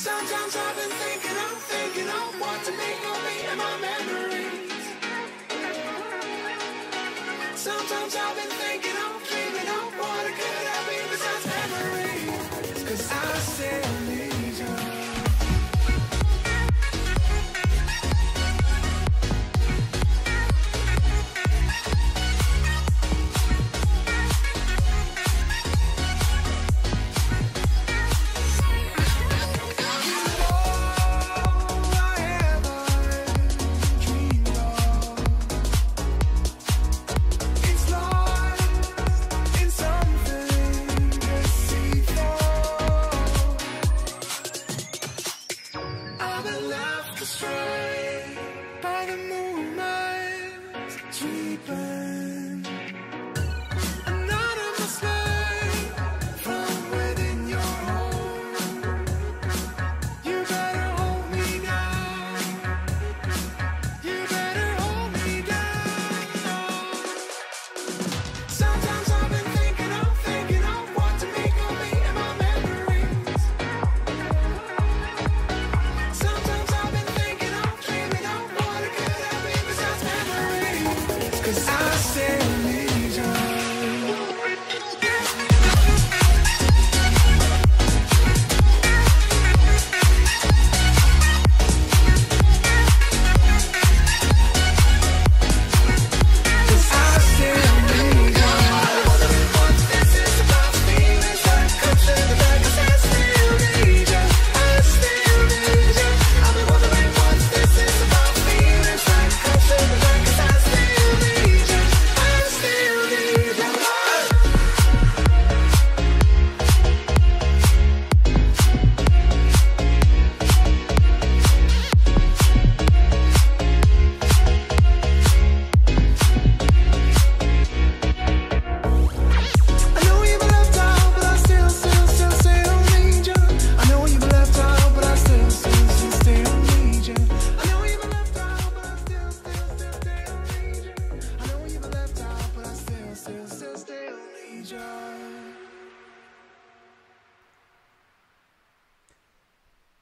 Sometimes I've been thinking of what to make of me and my memories. Sometimes I've been thinking of, dreaming of what it could have been besides memories. 'Cause I still need you.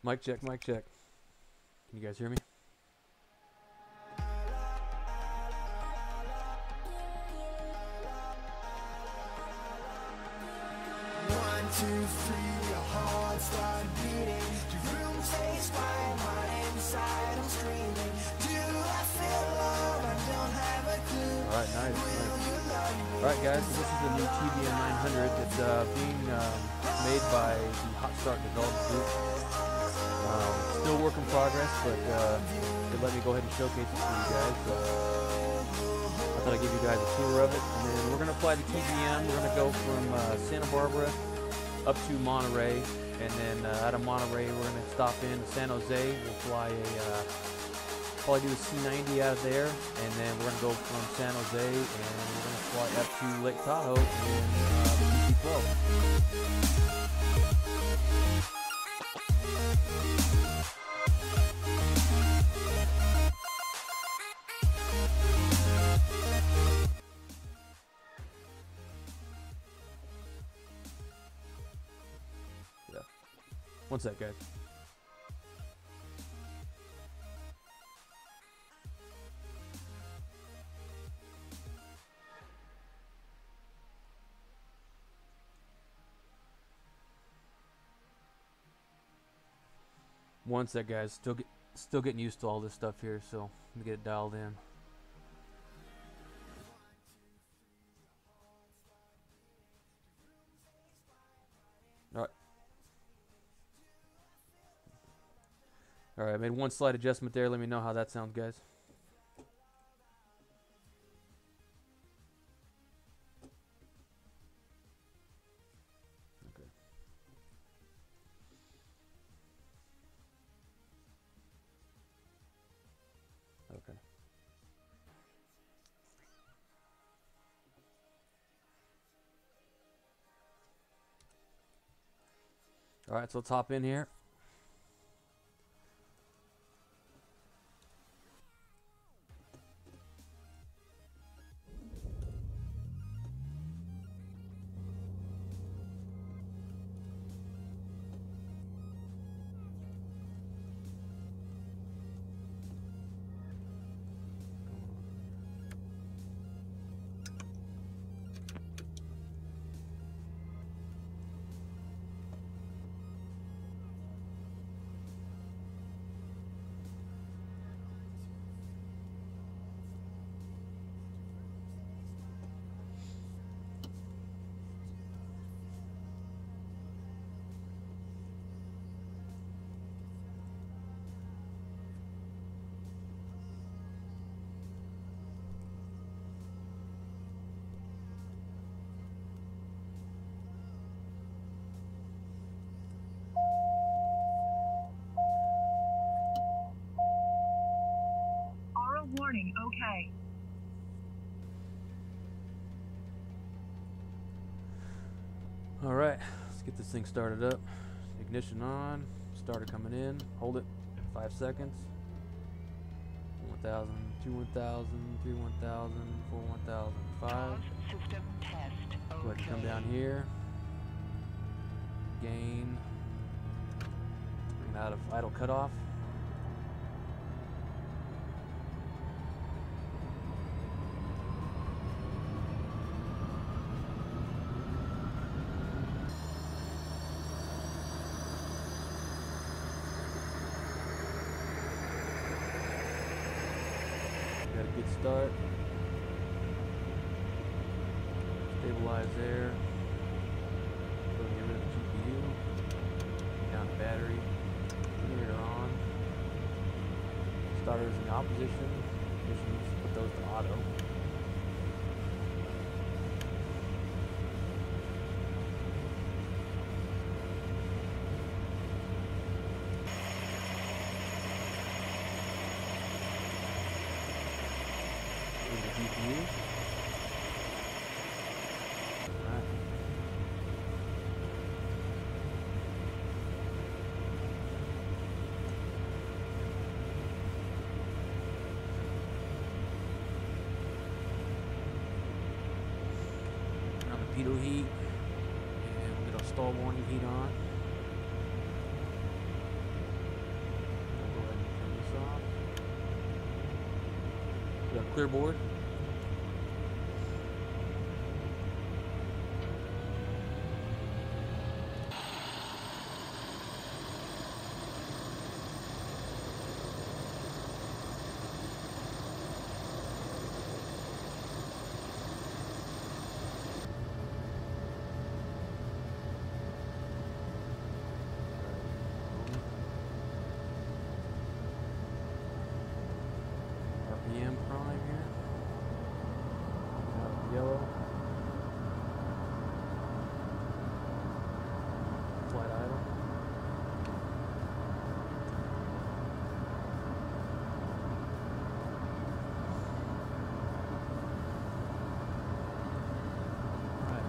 Mic check, mic check. Can you guys hear me? One, two, three, your heart start beating. Your room takes fire, my inside I'm screaming. Do I feel love? I don't have a clue. Alright, nice. Alright guys, so this is the new TBM900. It's being made by the Hot Start Development Group. Still work in progress, but they let me go ahead and showcase it for you guys. So I thought I'd give you guys a tour of it. And then we're going to fly the TBM. We're going to go from Santa Barbara up to Monterey. And then out of Monterey, we're going to stop in San Jose. We'll fly probably do a C90 out of there. And then we're going to go from San Jose and we're going to fly up to Lake Tahoe in the PC12. One sec, guys. One sec, guys. Still getting used to all this stuff here, so let me get it dialed in. All right. Alright, I made one slight adjustment there. Let me know how that sounds, guys. Okay. Okay. Alright, so let's hop in here. Okay. All right, let's get this thing started up. Ignition on, starter coming in, hold it, 5 seconds. 1,000, 2 1,000, 3 1,000, 4 1,000, 5. System test. Go ahead and come down here. Gain. Bring it out of idle cutoff. Got a good start. Stabilize there. Go and get rid of the GPU. Bring down the battery. Generator on. Starters in opposition. Ignitions, put those to auto. GPU. Alright. Turn on the pitot heat, and we'll get our stall warning heat on. We'll go ahead and turn this off. We got clear board. RPM prime here. Yellow. Flight idle. Alright.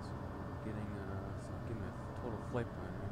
So give me a total flight plan here.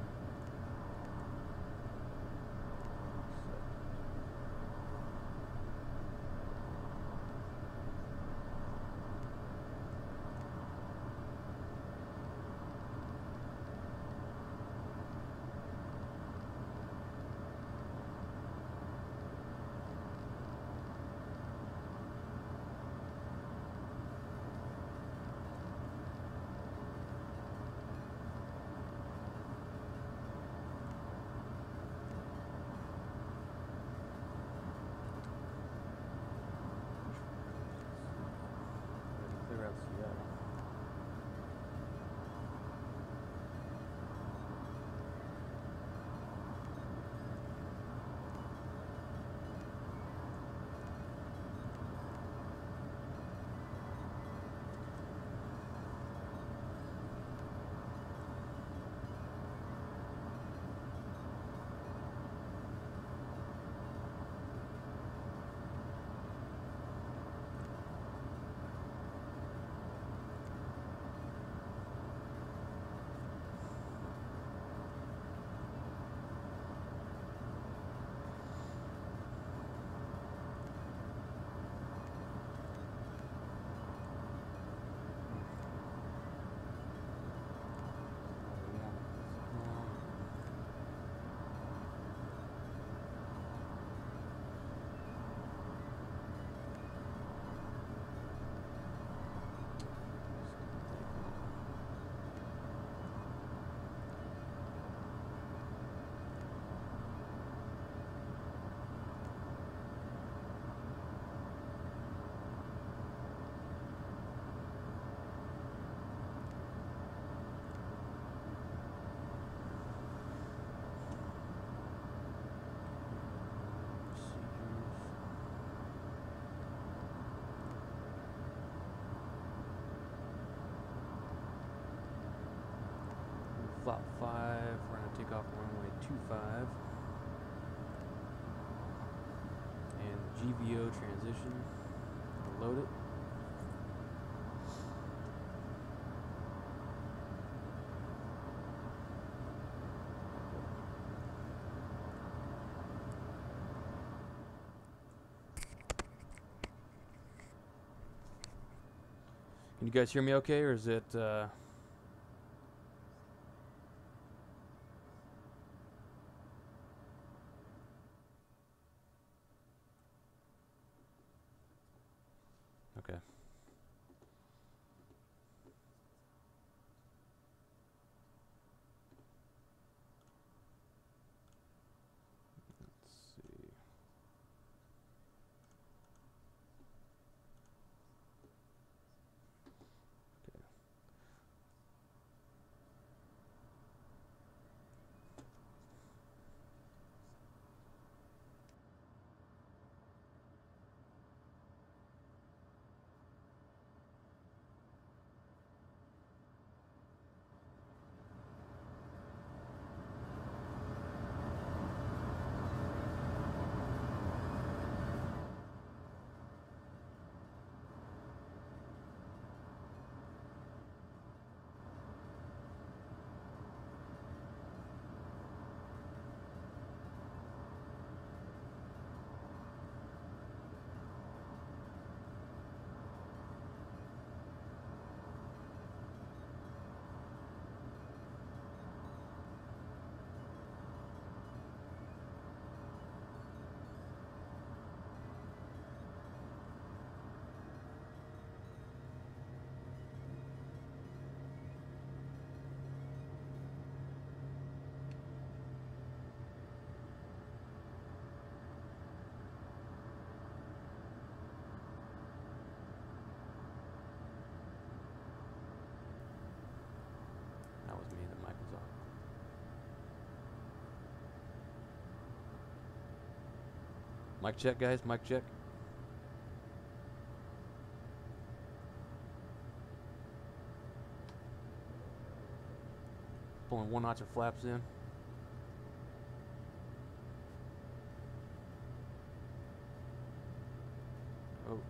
flop 5. We're going to take off runway 25. And the GVO transition. We'll load it. Can you guys hear me okay, or is it okay? Let's see. Okay. That was me. The mic was off. Mic check, guys. Mic check. Pulling 1 notch of flaps in. Oh.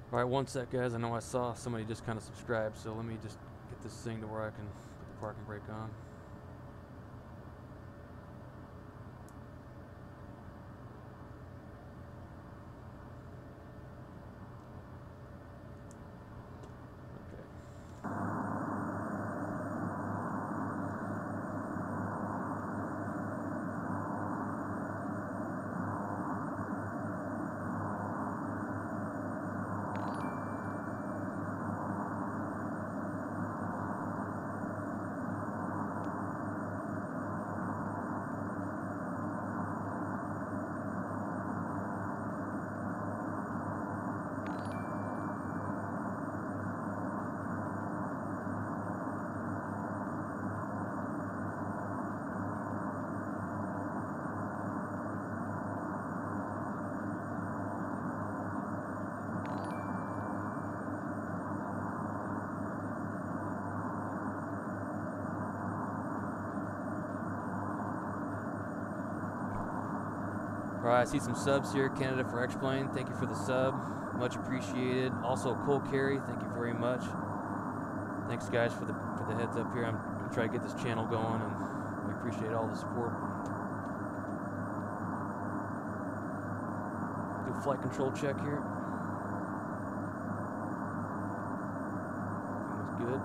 Alright, one sec, guys. I know I saw somebody just kind of subscribed, so let me just get this thing to where I can put the parking brake on. Alright, I see some subs here. Canada for Xplane, thank you for the sub. Much appreciated. Also, Cole Carey, thank you very much. Thanks, guys, for the heads up here. I'm going to try to get this channel going, and we appreciate all the support. Do a flight control check here. Everything looks good.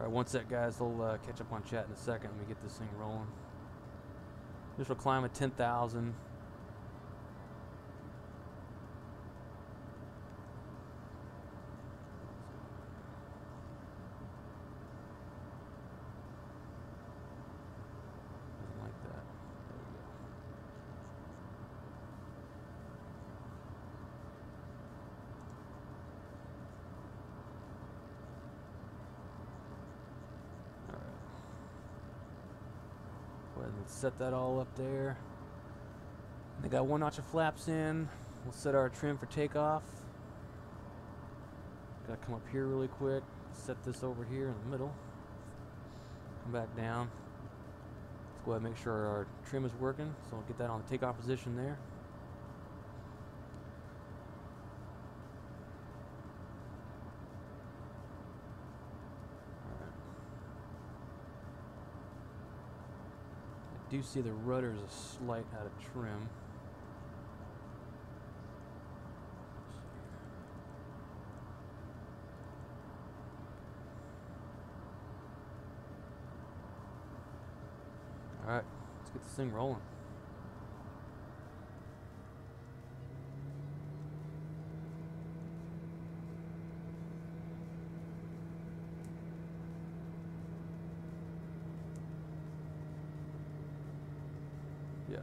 Alright, one sec guys, they'll catch up on chat in a second. Let me get this thing rolling. Initial climb at 10,000. Doesn't like that. There we go. Go ahead and set that all up there. They got 1 notch of flaps in. We'll set our trim for takeoff. Gotta come up here really quick. Set this over here in the middle. Come back down. Let's go ahead and make sure our trim is working. So we'll get that on the takeoff position there. I do see the rudder is a slight out of trim. Alright, let's get this thing rolling. Yeah.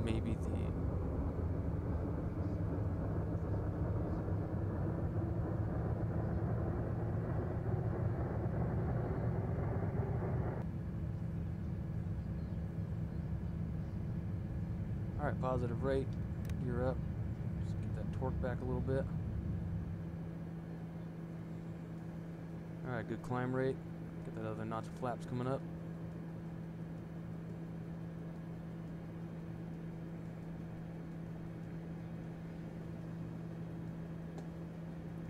Maybe the Alright, positive rate, gear up. Just get that torque back a little bit. Alright, good climb rate. Get that other notch of flaps coming up.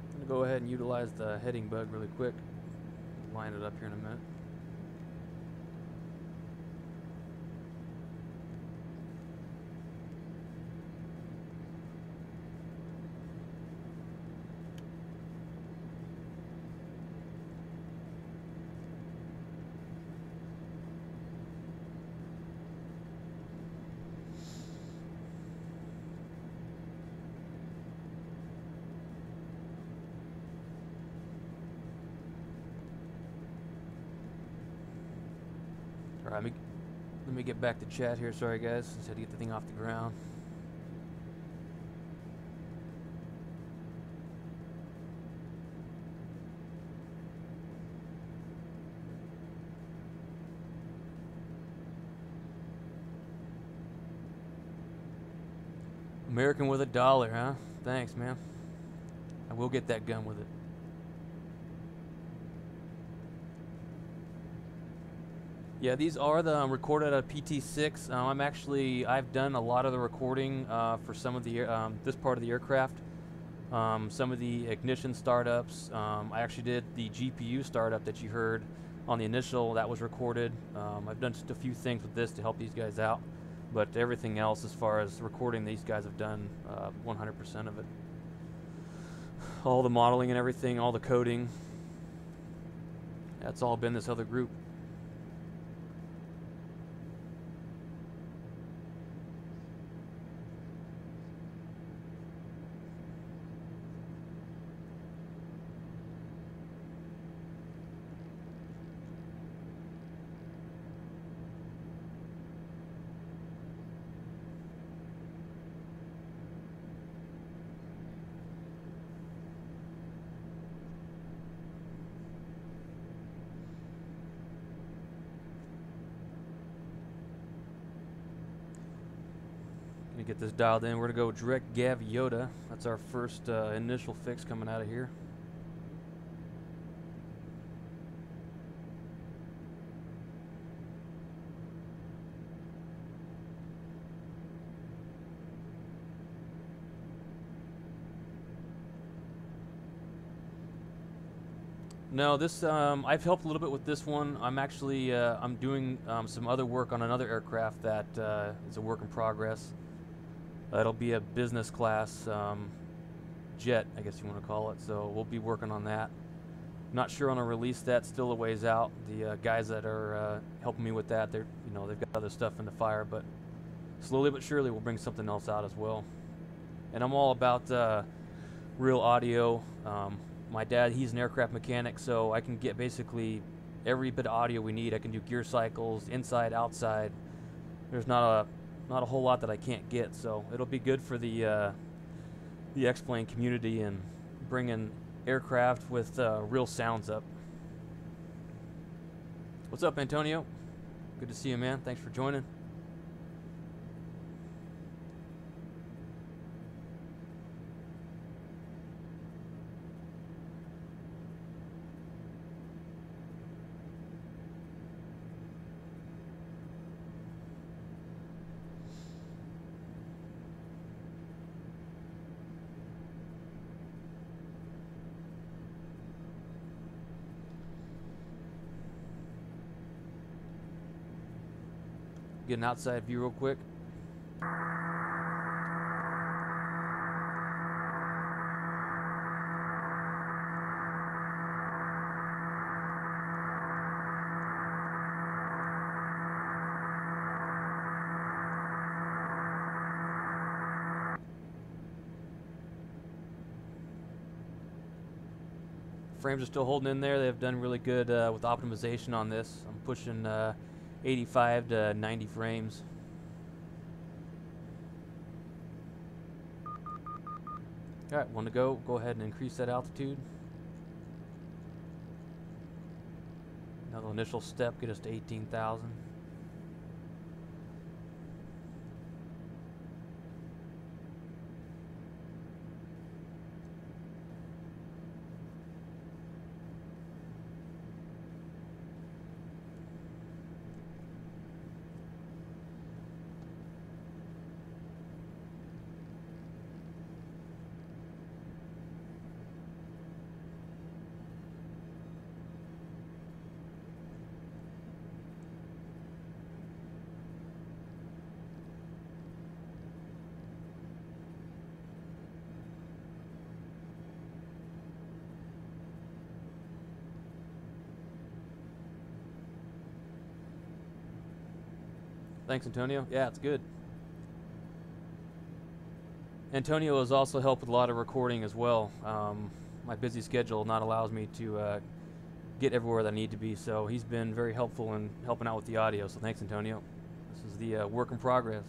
I'm going to go ahead and utilize the heading bug really quick. Line it up here in a minute. Alright, let me get back to chat here. Sorry guys, just had to get the thing off the ground. American with $1, huh? Thanks, man. I will get that gun with it. Yeah, these are the recorded at a PT6. I've done a lot of the recording for some of the this part of the aircraft. Some of the ignition startups. I actually did the GPU startup that you heard on the initial. That was recorded. I've done just a few things with this to help these guys out, but everything else, as far as recording, these guys have done 100% of it. All the modeling and everything, all the coding. That's all been this other group. Gonna get this dialed in. We're gonna go direct Gaviota. That's our first initial fix coming out of here. No, this I've helped a little bit with this one. I'm actually I'm doing some other work on another aircraft that is a work in progress. It'll be a business class jet, I guess you want to call it. So we'll be working on that. Not sure on a release that, still a ways out. The guys that are helping me with that, they've got other stuff in the fire, but slowly but surely we'll bring something else out as well. And I'm all about real audio. My dad, he's an aircraft mechanic, so I can get basically every bit of audio we need. I can do gear cycles, inside, outside. There's not a whole lot that I can't get, so it'll be good for the Xplane community and bringing aircraft with real sounds up. What's up, Antonio? Good to see you, man. Thanks for joining. Get an outside view real quick. Frames are still holding in there. They've done really good with optimization on this. I'm pushing 85 to 90 frames. Alright, one to go. Go ahead and increase that altitude. Another initial step, get us to 18,000. Thanks, Antonio. Yeah, it's good. Antonio has also helped with a lot of recording as well. My busy schedule not allows me to get everywhere that I need to be, so he's been very helpful in helping out with the audio. So thanks, Antonio. This is the work in progress.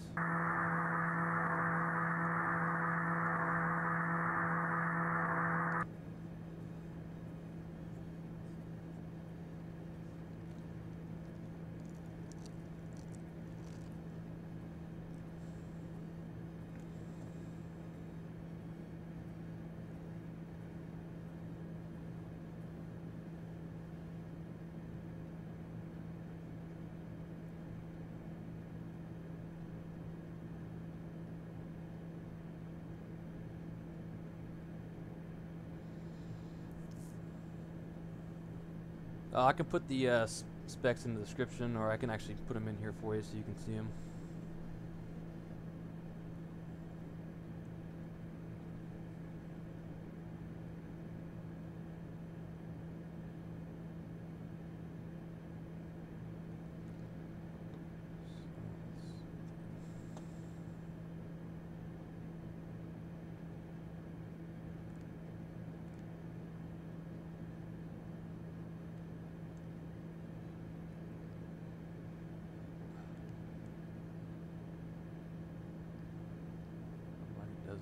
I can put the specs in the description, or I can actually put them in here for you so you can see them.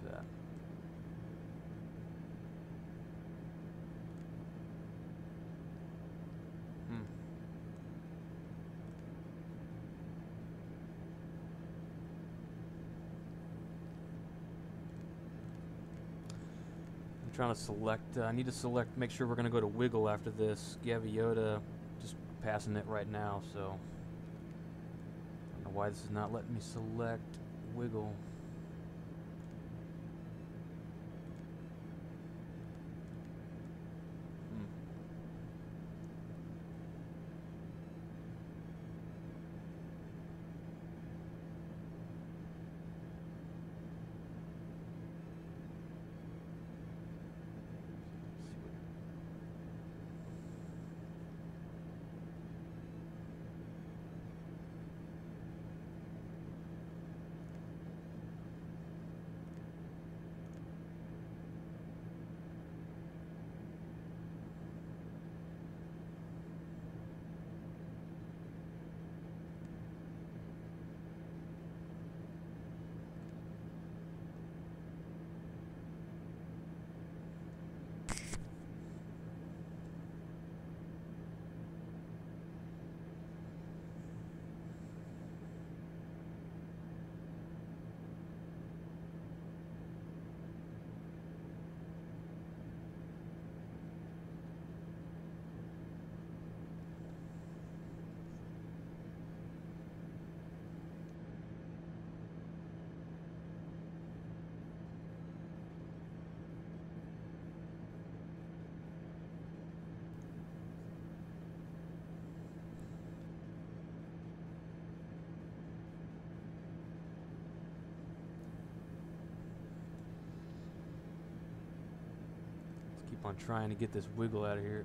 That. I'm trying to select, I need to select, make sure we're going to go to wiggle after this. Gaviota, just passing it right now, so I don't know why this is not letting me select wiggle. keep on trying to get this wiggle out of here.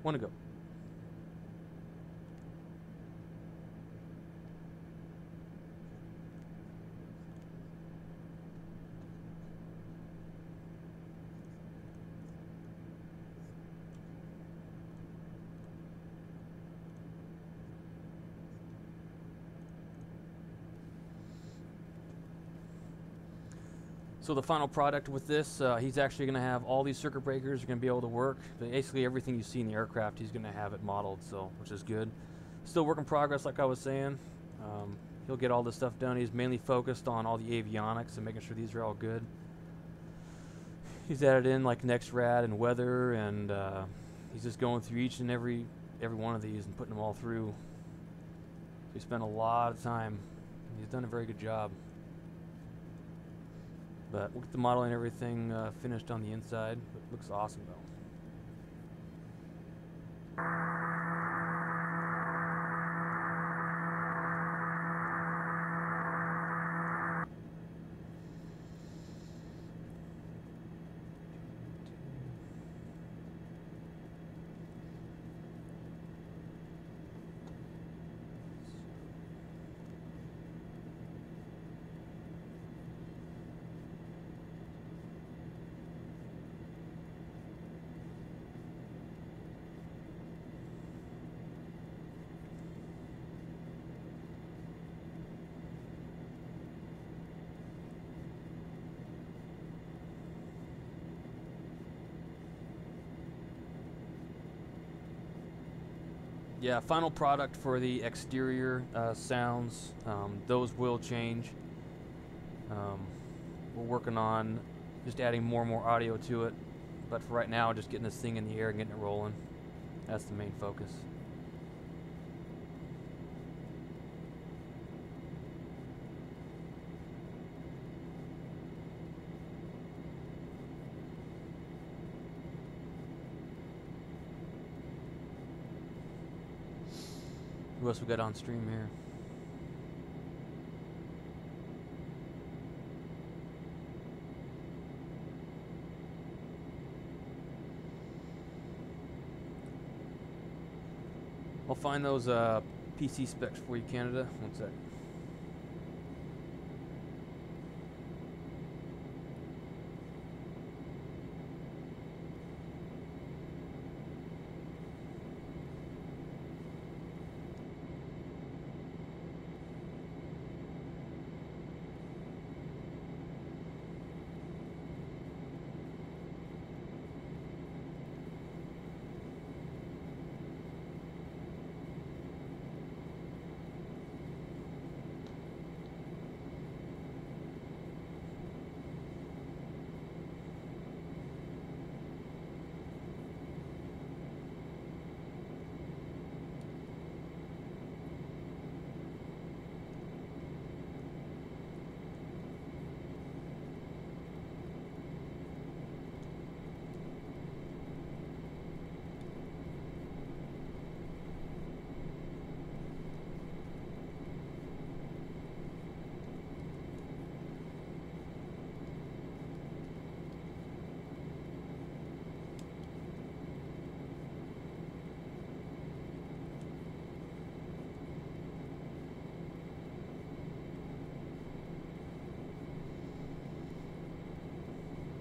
Want to go. So the final product with this, he's actually going to have all these circuit breakers are going to be able to work. Basically everything you see in the aircraft, he's going to have it modeled, so which is good. Still work in progress, like I was saying. He'll get all this stuff done. He's mainly focused on all the avionics and making sure these are all good. He's added in like NextRad and weather, and he's just going through each and every one of these and putting them all through. So he spent a lot of time. He's done a very good job. But we'll get the model and everything finished on the inside. It looks awesome though. Yeah, final product for the exterior sounds, those will change. We're working on just adding more and more audio to it, but for right now, just getting this thing in the air and getting it rolling. That's the main focus. Who else we got on stream here? I'll find those PC specs for you, Canada. One sec.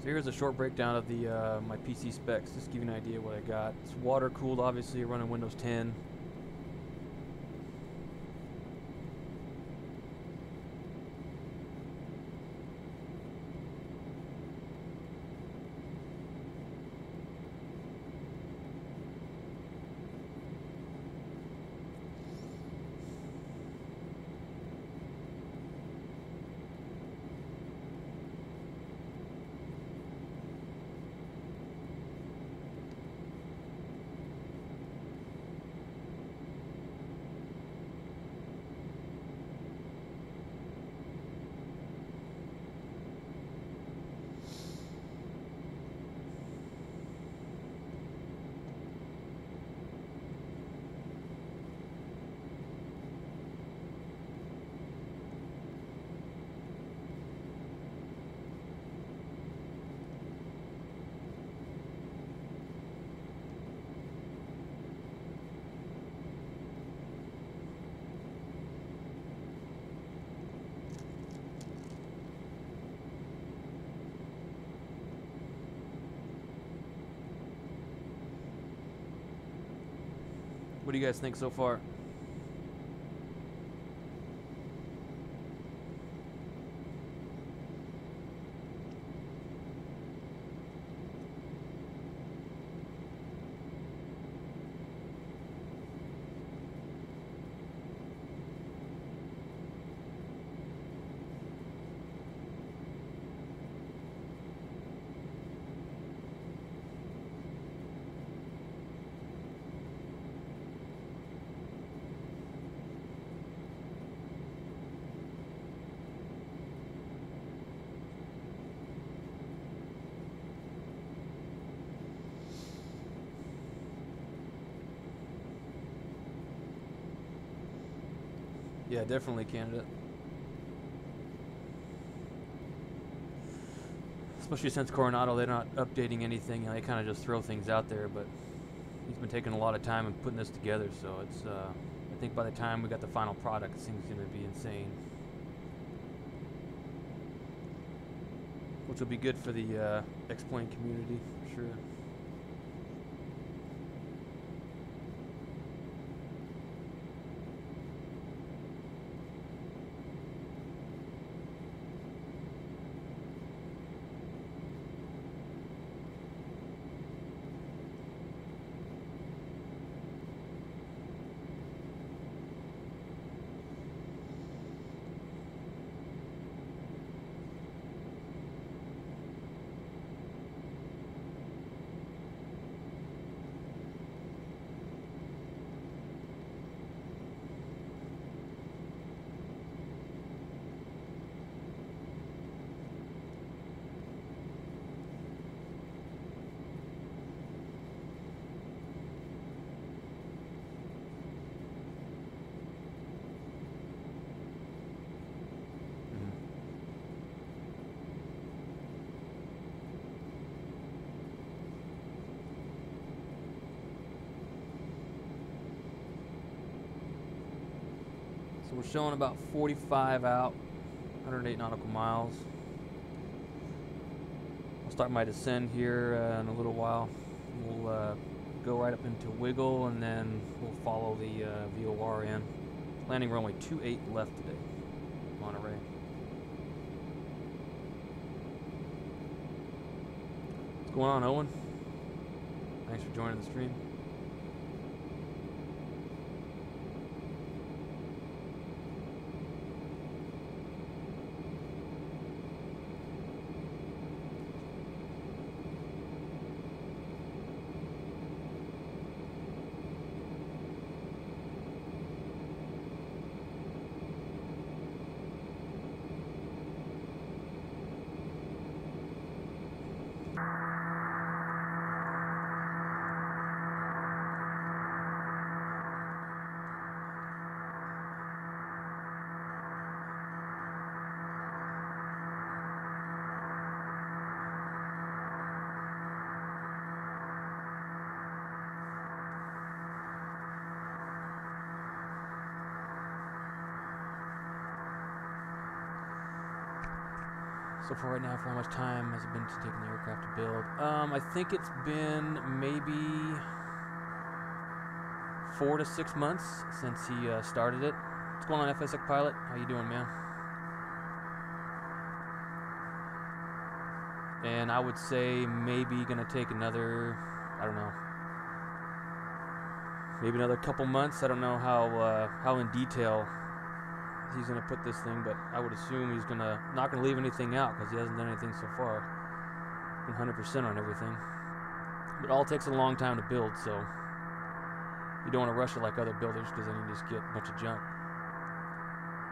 here's a short breakdown of the my PC specs, just to give you an idea what I got. It's water cooled, obviously, running Windows 10. What do you guys think so far? Yeah, definitely candidate. Especially since Coronado, they're not updating anything. You know, they kind of just throw things out there, but he's been taking a lot of time and putting this together, so it's, I think by the time we got the final product, this thing's going to be insane. Which will be good for the Xplane community, for sure. So we're showing about 45 out, 108 nautical miles. I'll start my descent here in a little while. We'll go right up into Wiggle, and then we'll follow the VOR in. Landing runway 28 left today, Monterey. What's going on, Owen? Thanks for joining the stream. So for right now, for how much time has it been to taking the aircraft? aircraft to build. I think it's been maybe 4 to 6 months since he started it. What's going on, FSX Pilot? How you doing, man? And I would say maybe gonna take another, I don't know, maybe another couple months. I don't know how in detail he's gonna put this thing, but I would assume he's not gonna leave anything out because he hasn't done anything so far. 100% on everything. But it all takes a long time to build, so you don't want to rush it like other builders because then you just get a bunch of junk.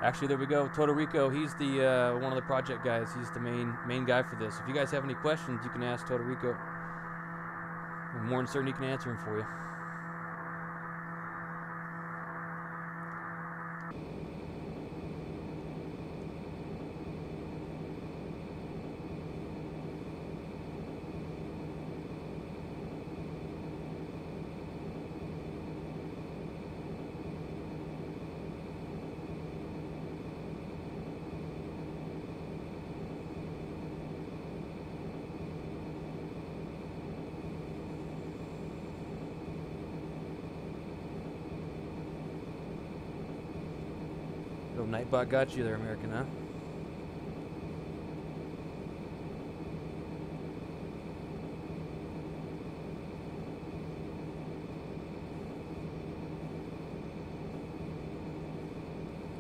Actually, there we go. Toto Rico, he's the one of the project guys. He's the main guy for this. If you guys have any questions, you can ask Toto Rico. I'm more than certain he can answer them for you. Nightbot got you there, American, huh?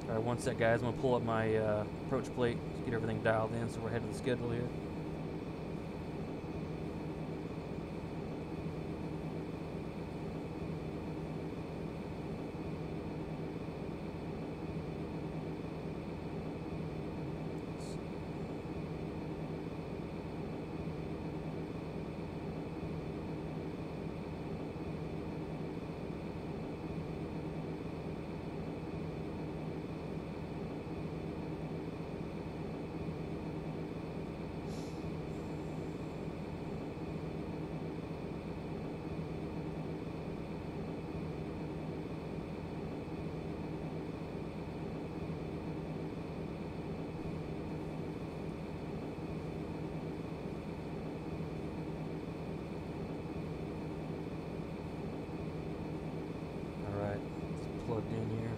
Alright, one sec, guys. I'm going to pull up my approach plate. Let's get everything dialed in so we're ahead of the schedule here. Plugged in here.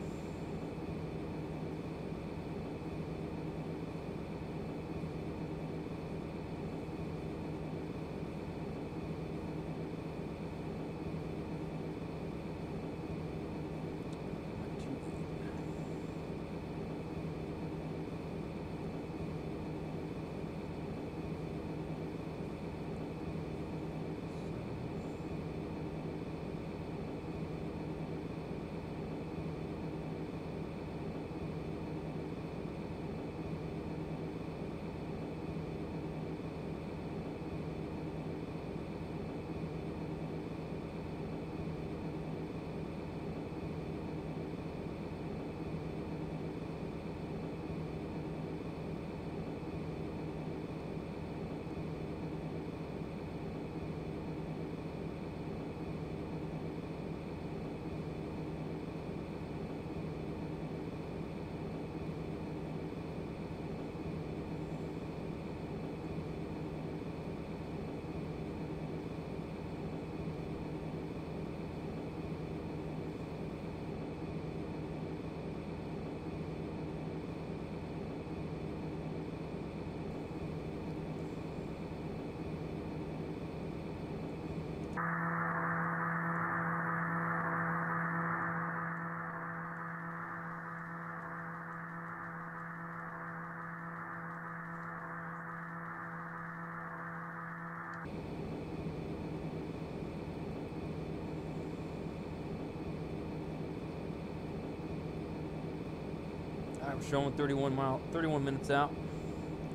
Alright, we're showing 31 minutes out,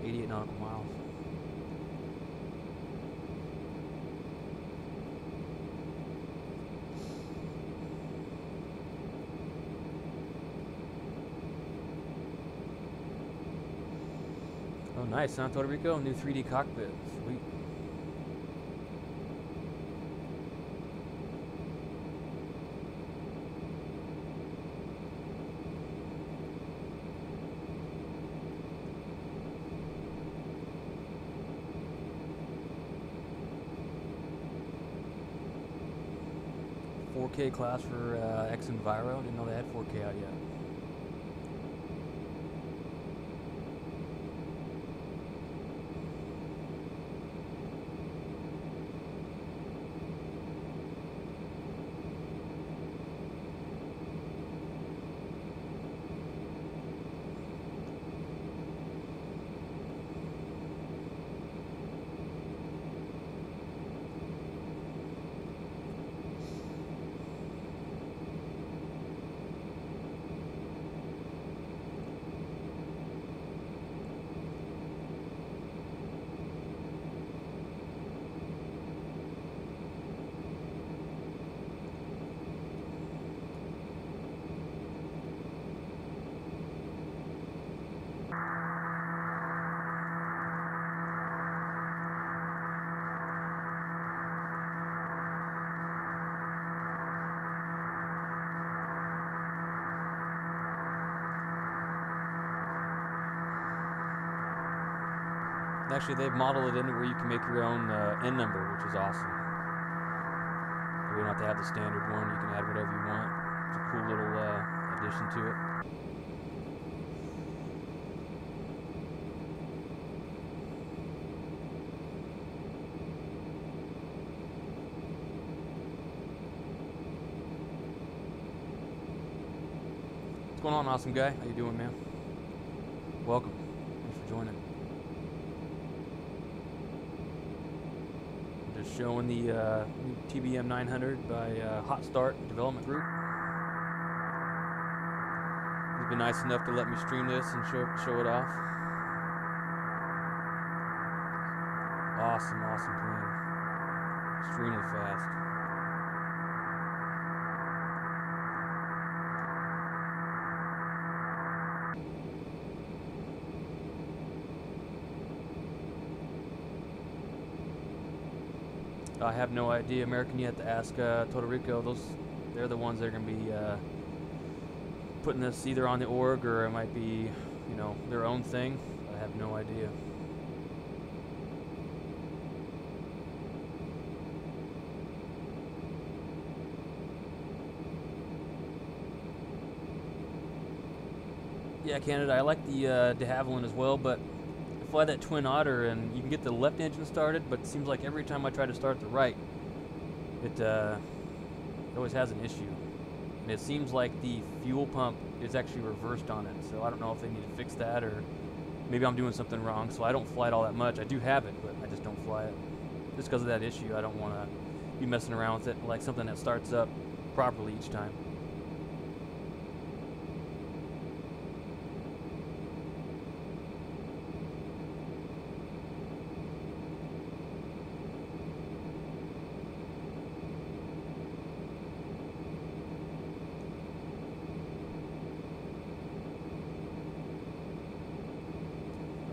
88 nautical miles. Oh, nice, huh, Puerto Rico? New 3D cockpit. Sweet. 4K class for X Enviro. Didn't know they had 4K out yet. Actually, they've modeled it into where you can make your own N number, which is awesome. You don't have to have the standard one. You can add whatever you want. It's a cool little addition to it. What's going on, awesome guy? How you doing, man? Welcome. Thanks for joining. Just showing the new TBM900 by Hot Start Development Group. He's been nice enough to let me stream this and show it off. Awesome, awesome plane. Extremely fast. I have no idea. American, you have to ask Puerto Rico. They're the ones that are going to be putting this either on the org or it might be, you know, their own thing. I have no idea. Yeah, Canada, I like the de Havilland as well, but I fly that Twin Otter and you can get the left engine started, but it seems like every time I try to start the right, it always has an issue. And it seems like the fuel pump is actually reversed on it, so I don't know if they need to fix that or maybe I'm doing something wrong, so I don't fly it all that much. I do have it, but I just don't fly it. Just because of that issue, I don't want to be messing around with it. I like something that starts up properly each time.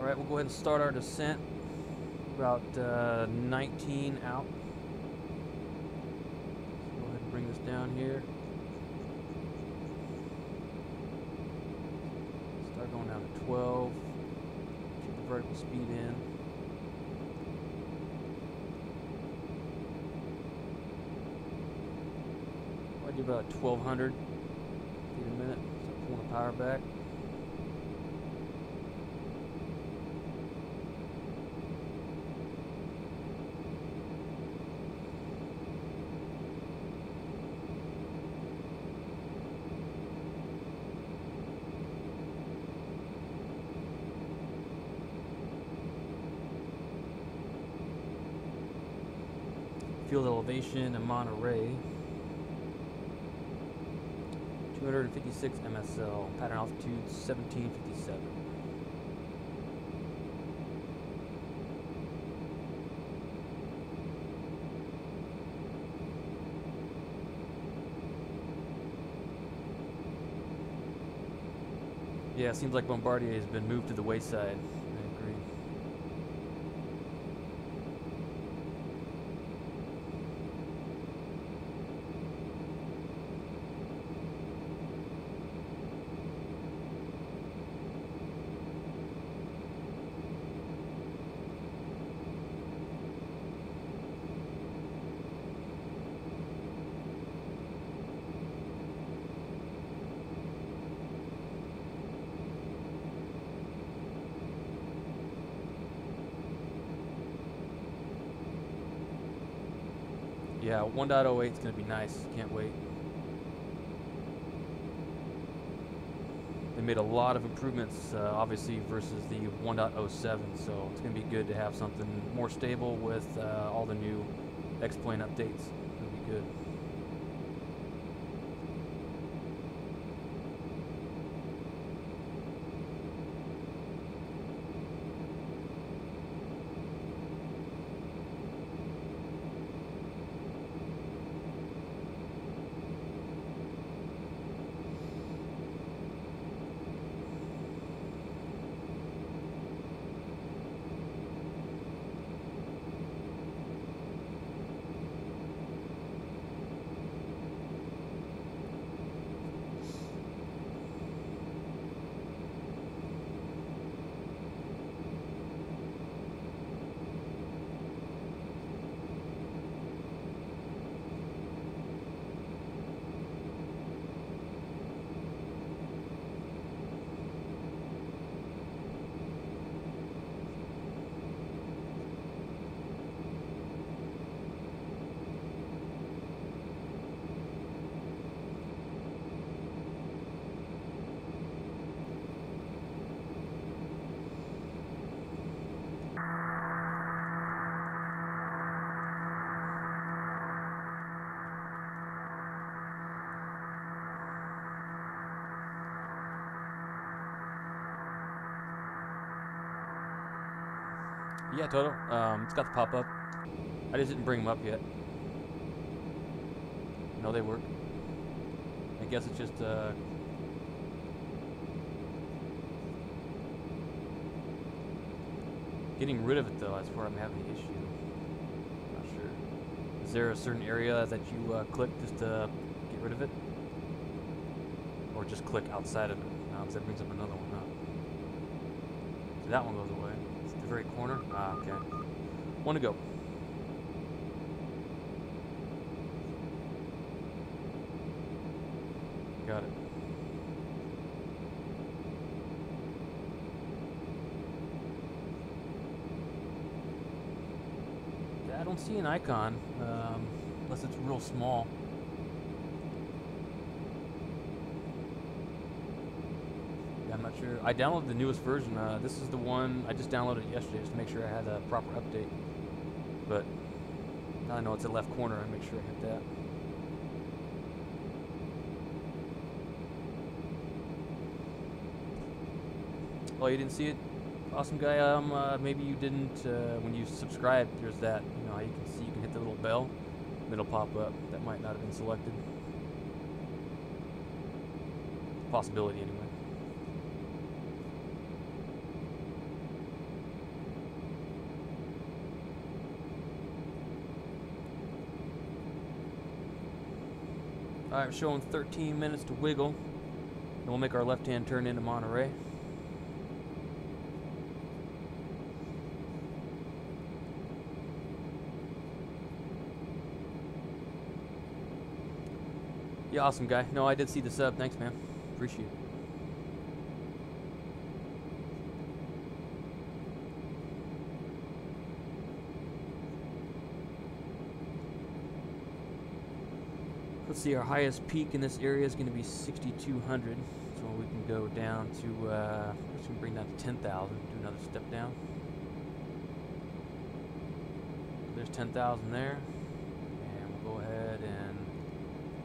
Alright, we'll go ahead and start our descent. About 19 out. So go ahead and bring this down here. Start going down to 12. Keep the vertical speed in. I do about 1,200 feet a minute. Start pulling the power back. Field elevation in Monterey, 256 MSL, pattern altitude 1757. Yeah, it seems like Bombardier has been moved to the wayside. I agree. Yeah, 1.08 is going to be nice. Can't wait. They made a lot of improvements, obviously, versus the 1.07, so it's going to be good to have something more stable with all the new Xplane updates. It'll be good. Yeah, Toto. It's got the pop-up. I just didn't bring them up yet. No, they work. I guess it's just getting rid of it, though. That's where I'm having the issue. Not sure. Is there a certain area that you click just to get rid of it? Or just click outside of it? No, because that brings up another one, huh? So that one goes away. It's the very corner? Ah, okay. One to go. Got it. I don't see an icon, unless it's real small. Yeah, I'm not sure. I downloaded the newest version. This is the one I just downloaded yesterday just to make sure I had a proper update. But now I know it's the left corner. I make sure I hit that. Oh, you didn't see it? Awesome guy. Maybe you didn't, when you subscribed, there's that, you know, how you can see, you can hit the little bell, and it'll pop up. That might not have been selected. Possibility, anyway. Alright, showing 13 minutes to wiggle, and we'll make our left-hand turn into Monterey. Yeah, awesome guy. No, I did see the sub. Thanks, man. Appreciate it. Let's see, our highest peak in this area is going to be 6,200. So we can go down to, we're just going to bring that to 10,000. Do another step down. There's 10,000 there. And we'll go ahead and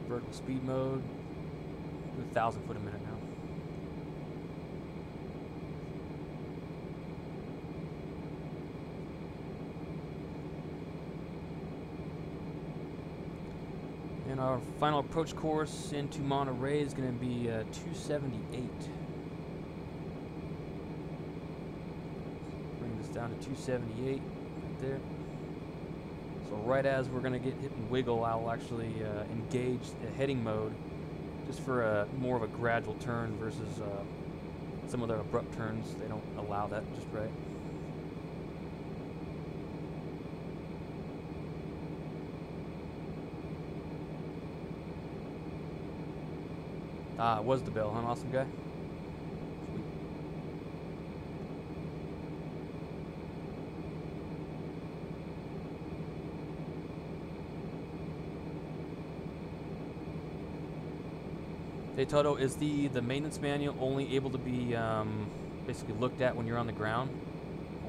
vertical speed mode, do 1,000 foot a minute now. And our final approach course into Monterey is going to be 278. Bring this down to 278 right there. So right as we're going to get hit and wiggle, I'll actually engage the heading mode just for a more of a gradual turn versus some of the abrupt turns. They don't allow that just right. Ah, it was the bell, huh? Awesome guy. Sweet. Hey Toto, is the maintenance manual only able to be basically looked at when you're on the ground,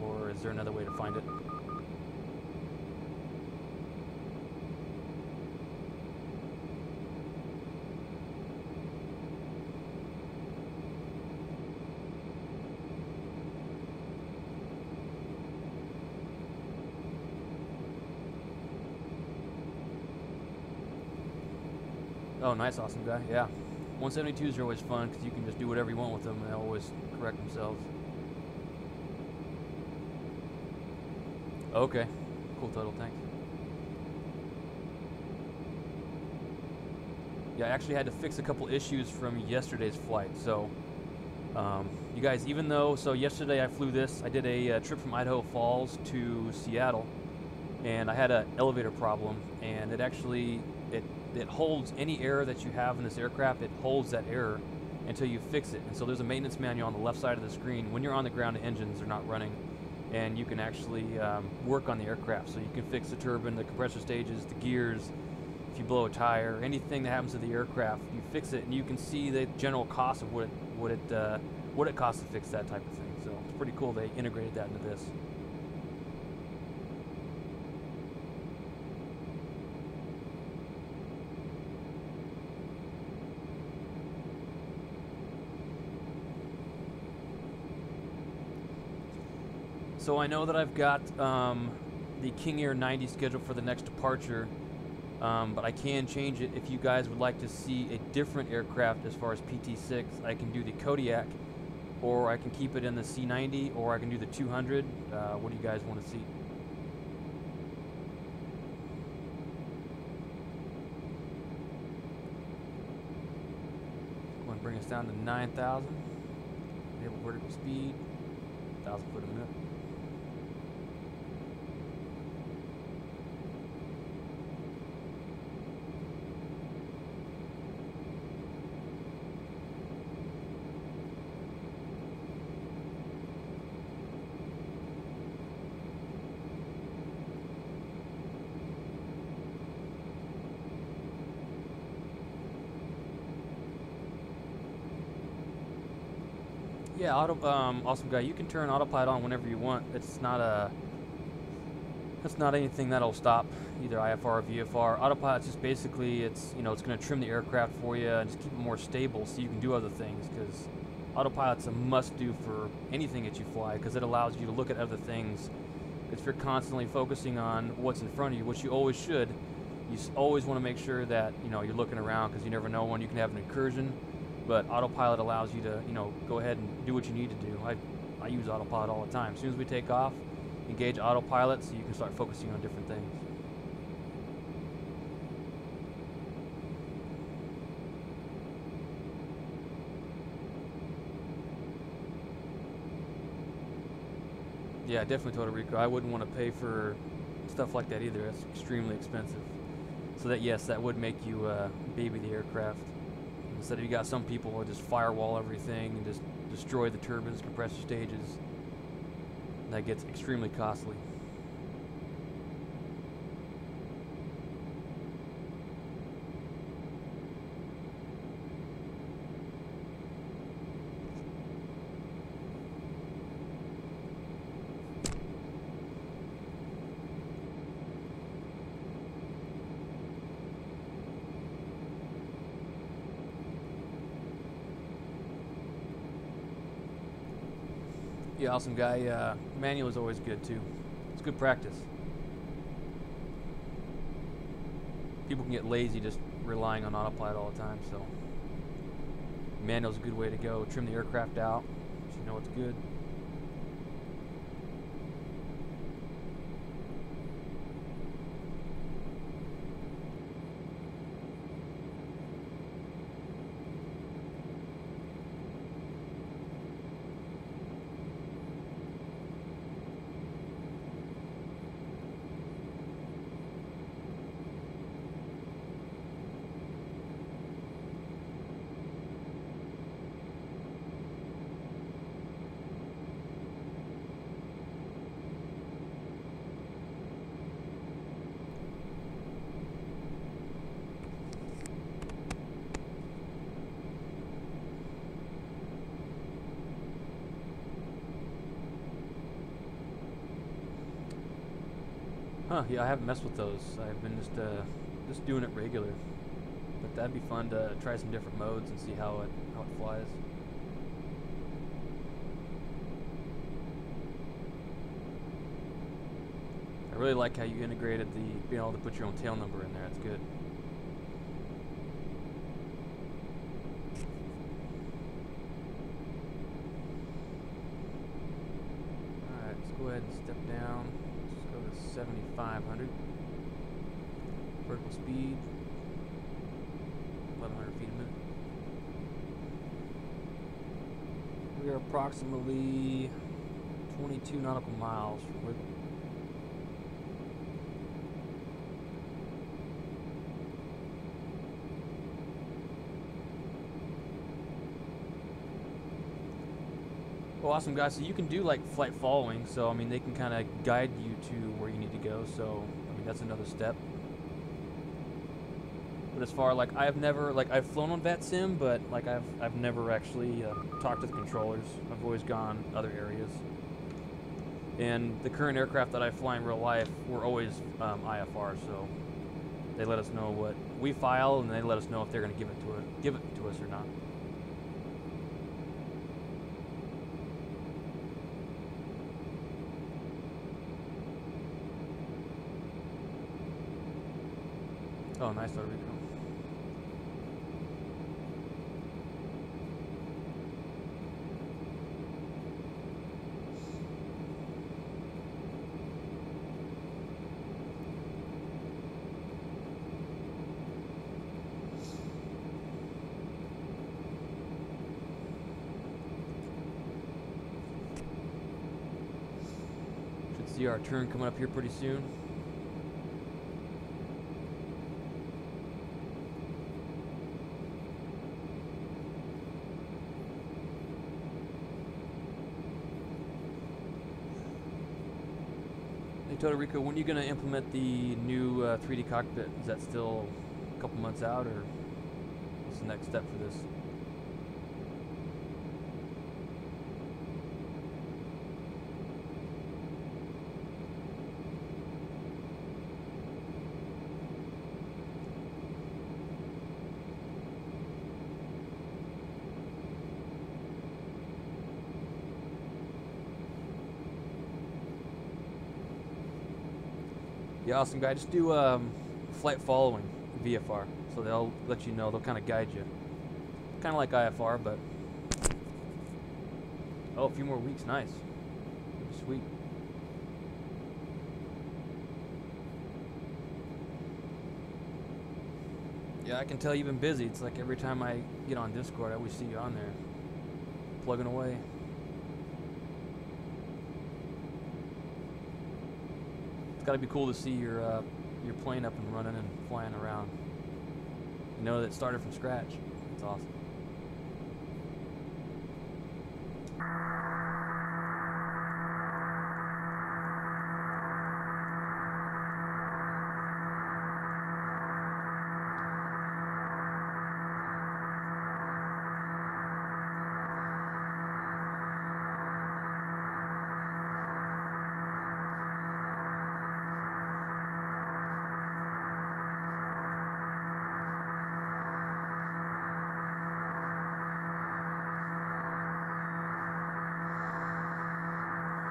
or is there another way to find it? Oh, nice, awesome guy. Yeah, 172s are always fun because you can just do whatever you want with them, and they always correct themselves. Okay, cool, Toto, thanks. Yeah, I actually had to fix a couple issues from yesterday's flight. So, you guys, even though, so yesterday I flew this, I did a trip from Idaho Falls to Seattle, and I had an elevator problem, and it actually, it holds any error that you have in this aircraft, it holds that error until you fix it. And so there's a maintenance manual on the left side of the screen. When you're on the ground, the engines are not running, and you can actually work on the aircraft. So you can fix the turbine, the compressor stages, the gears. If you blow a tire, anything that happens to the aircraft, you fix it, and you can see the general cost of what it costs to fix that type of thing. So it's pretty cool they integrated that into this. So I know that I've got the King Air 90 scheduled for the next departure, but I can change it if you guys would like to see a different aircraft as far as PT6. I can do the Kodiak, or I can keep it in the C90, or I can do the 200. What do you guys want to see? Go and bring us down to 9,000. Enable vertical speed, 1,000 foot a minute. Yeah, awesome guy. You can turn autopilot on whenever you want. It's not anything that'll stop either IFR or VFR. Autopilot's just basically it's going to trim the aircraft for you and just keep it more stable so you can do other things. Because autopilot's a must-do for anything that you fly because it allows you to look at other things. If you're constantly focusing on what's in front of you, which you always should, you always want to make sure that you're looking around because you never know when you can have an incursion. But autopilot allows you to, go ahead and do what you need to do. I use autopilot all the time. As soon as we take off, engage autopilot so you can start focusing on different things. Yeah, definitely, Toto Rico. I wouldn't want to pay for stuff like that either. It's extremely expensive. So that, yes, that would make you baby the aircraft. Instead of you got some people who just firewall everything and just destroy the turbines, compressor stages. That gets extremely costly. Yeah, awesome guy. Manual is always good too. It's good practice. People can get lazy just relying on autopilot all the time, so manual's a good way to go. Trim the aircraft out so you know it's good. Huh, yeah, I haven't messed with those. I've been just doing it regular. But that'd be fun to try some different modes and see how it flies. I really like how you integrated being able to put your own tail number in there. That's good. Alright, let's go ahead and step down. Let's go to 7,500. Vertical speed, 1,100 feet a minute. We are approximately 22 nautical miles from Wiggle. Well, awesome, guys. So you can do like flight following. So I mean, they can kind of guide you to where you need to go. So I mean, that's another step. But as far like I've flown on VAT Sim, but like I've never actually talked to the controllers. I've always gone other areas. And the current aircraft that I fly in real life, we're always IFR. So they let us know what we file, and they let us know if they're going to give it to us or not. Oh, nice, Puerto Rico. Should see our turn coming up here pretty soon. Puerto Rico, when are you going to implement the new 3D cockpit? Is that still a couple months out, or what's the next step for this? Yeah, awesome, guy. Just do flight following VFR, so they'll let you know. They'll kind of guide you, kind of like IFR, but oh, a few more weeks. Nice, sweet. Yeah, I can tell you've been busy. It's like every time I get on Discord, I always see you on there, plugging away. Gotta be cool to see your plane up and running and flying around. You know that it started from scratch. It's awesome.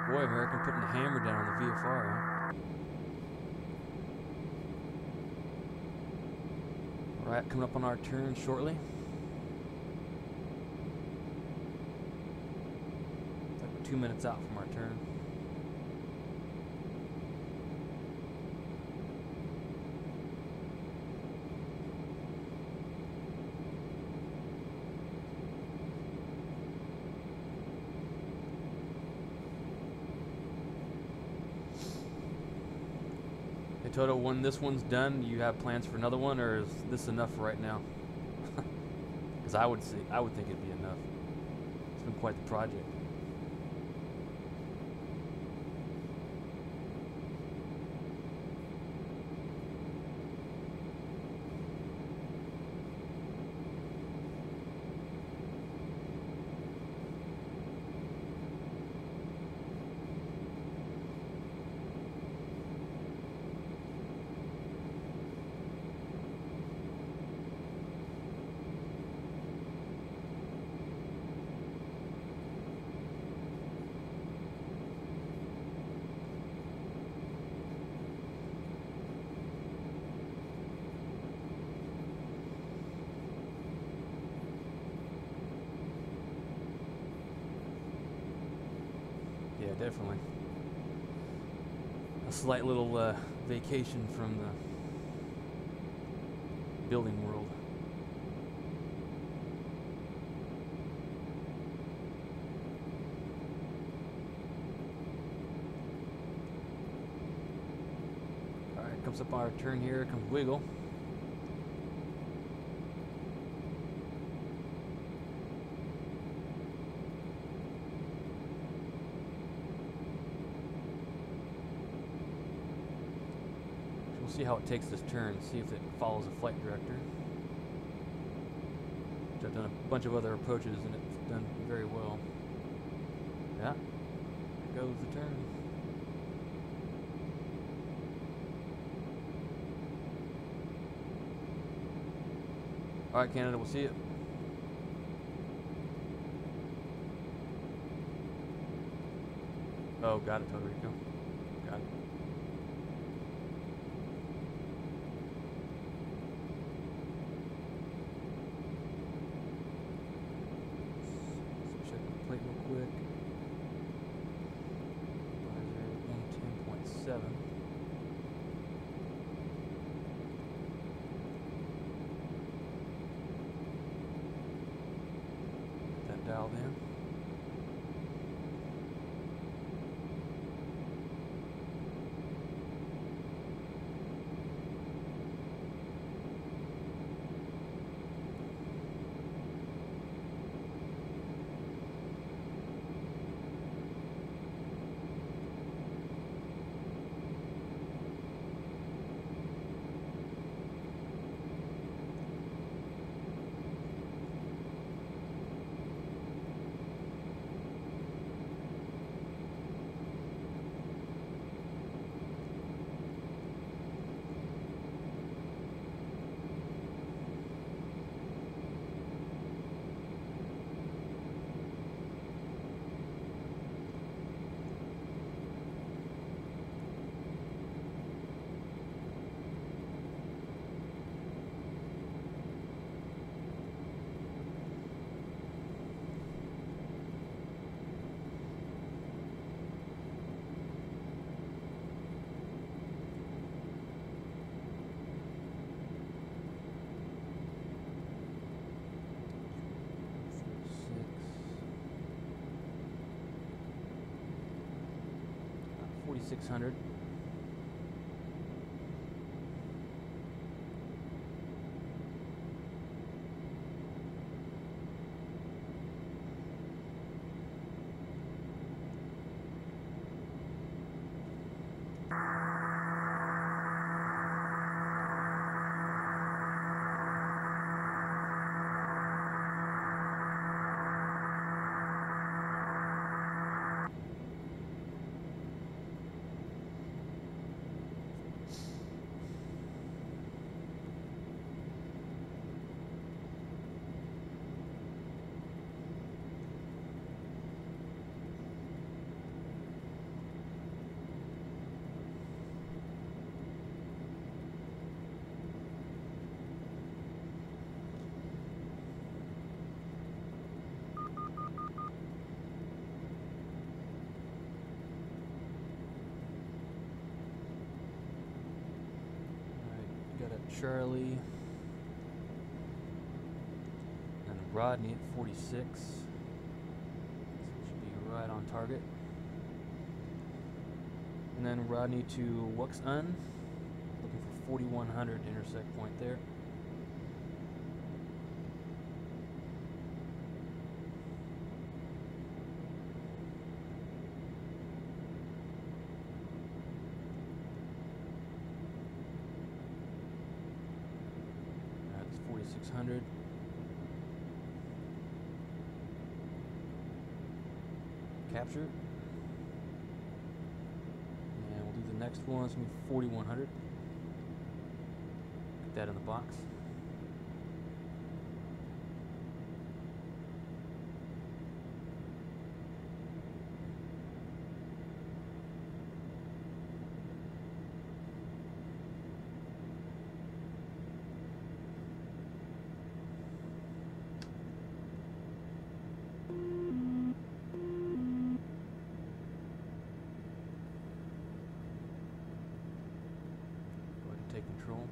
Boy, American putting the hammer down on the VFR, huh? Alright, coming up on our turn shortly. It's like we're 2 minutes out from our turn. Hey Toto, when this one's done, do you have plans for another one, or is this enough for right now? Because I would think it'd be enough. It's been quite the project. definitely. A slight little vacation from the building world. Alright, comes up our turn here, comes wiggle. We'll see how it takes this turn, see if it follows a flight director. Which I've done a bunch of other approaches and it's done very well. Yeah, there goes the turn. Alright, Canada, we'll see you. Oh, got it, Puerto Rico. Got it. Plate real quick. 110.7. Get that dialed in. $4,600. Charlie and Rodney at 46, so it should be right on target. And then Rodney to Wuxun, looking for 4100 intersect point there. That's 4600. Capture. And we'll do the next one. It's going to be 4100. Get that in the box. control.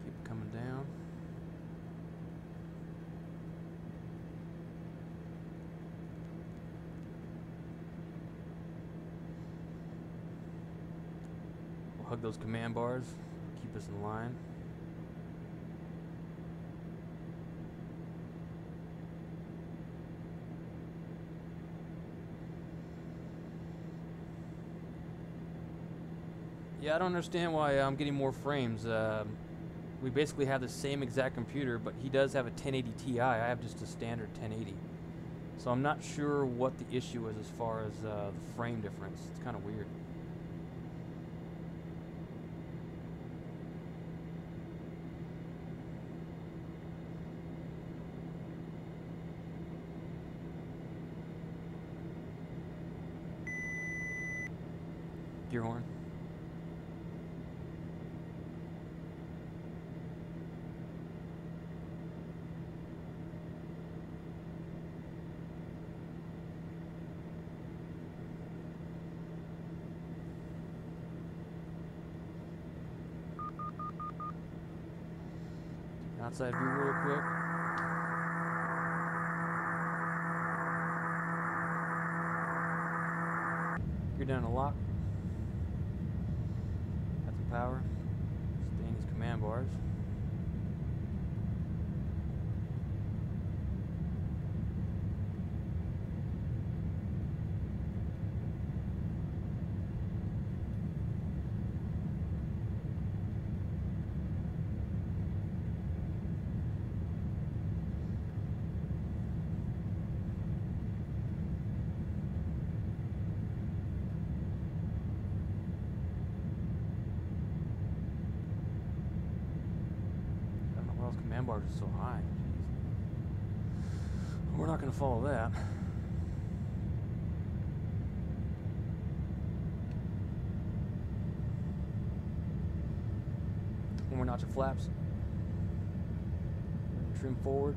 Keep coming down. Hug those command bars, keep us in line. Yeah, I don't understand why I'm getting more frames. We basically have the same exact computer, but he does have a 1080 Ti. I have just a standard 1080. So I'm not sure what the issue is as far as the frame difference. It's kind of weird. Gear horn. Outside view real quick. Gear down to lock. Power, stay in these command bars. Command bars are so high. Jeez. We're not going to follow that. One more notch of flaps. Trim forward.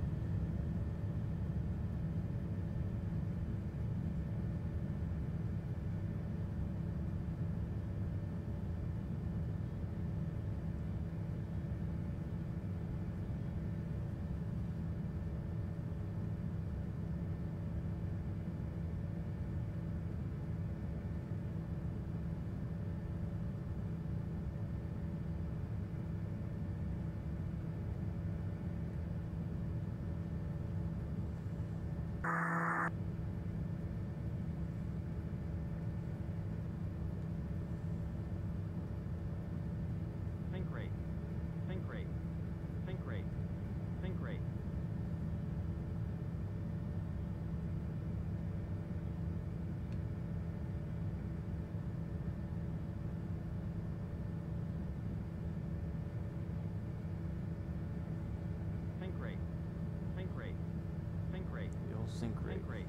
Sync rate.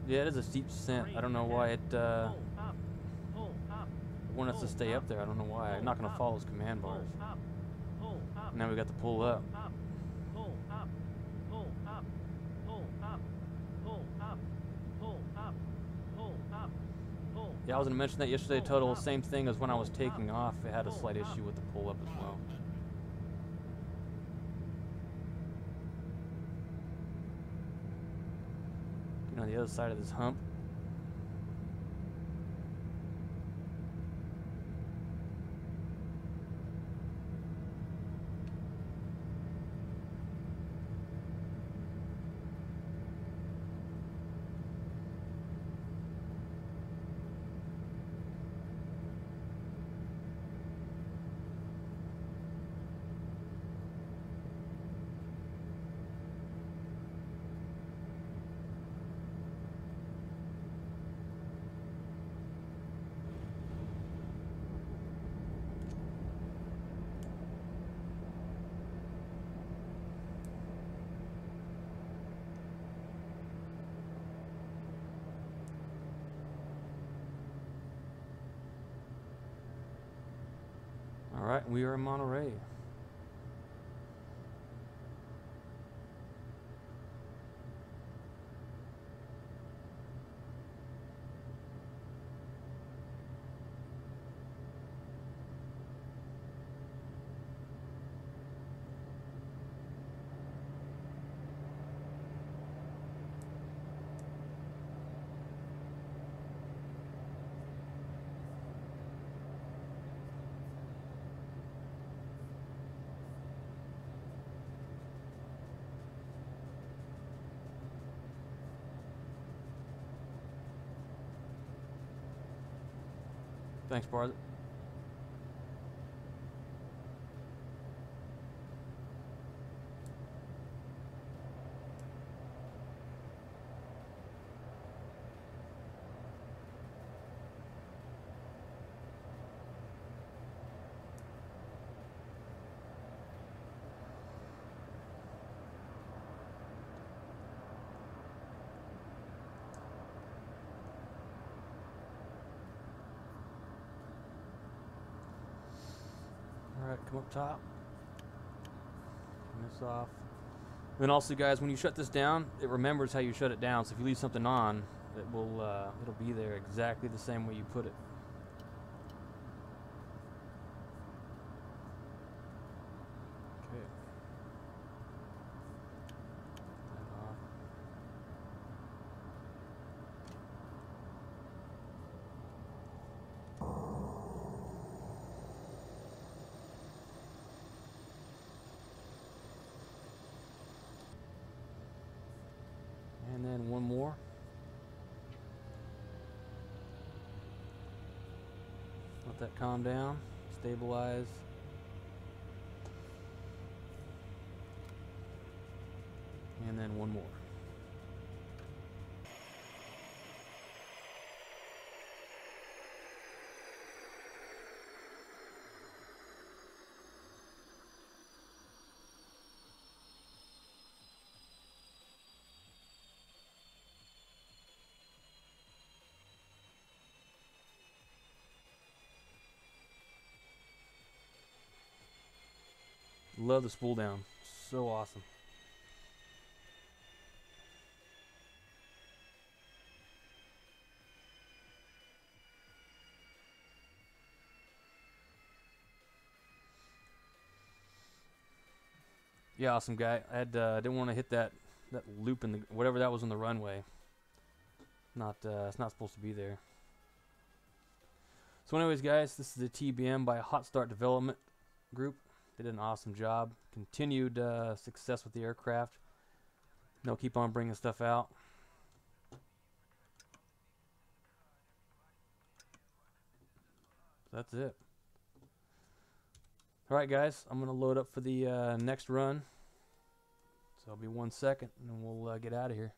Yeah, it is a steep descent. I don't know why it wanted us to stay up there. I don't know why. I'm not going to follow those command bars. Now we got to pull up. Yeah, I was going to mention that yesterday. Total, same thing as when I was taking off. It had a slight issue with the pull up as well. Getting on the other side of this hump. Alright, we are in Monterey. Thanks, brother. Alright, come up top. Turn this off. Then also, guys, when you shut this down, it remembers how you shut it down. So if you leave something on, it will it'll be there exactly the same way you put it. Okay. That off. And then one more. Let that calm down, stabilize. And then one more. Love the spool down. So awesome. Yeah, awesome guy. I had didn't want to hit that loop in the whatever that was on the runway. It's not supposed to be there. So anyways, guys, this is the TBM by Hot Start Development Group. They did an awesome job. Continued success with the aircraft. They'll keep on bringing stuff out. That's it. Alright guys, I'm going to load up for the next run. So it'll be 1 second and then we'll get out of here.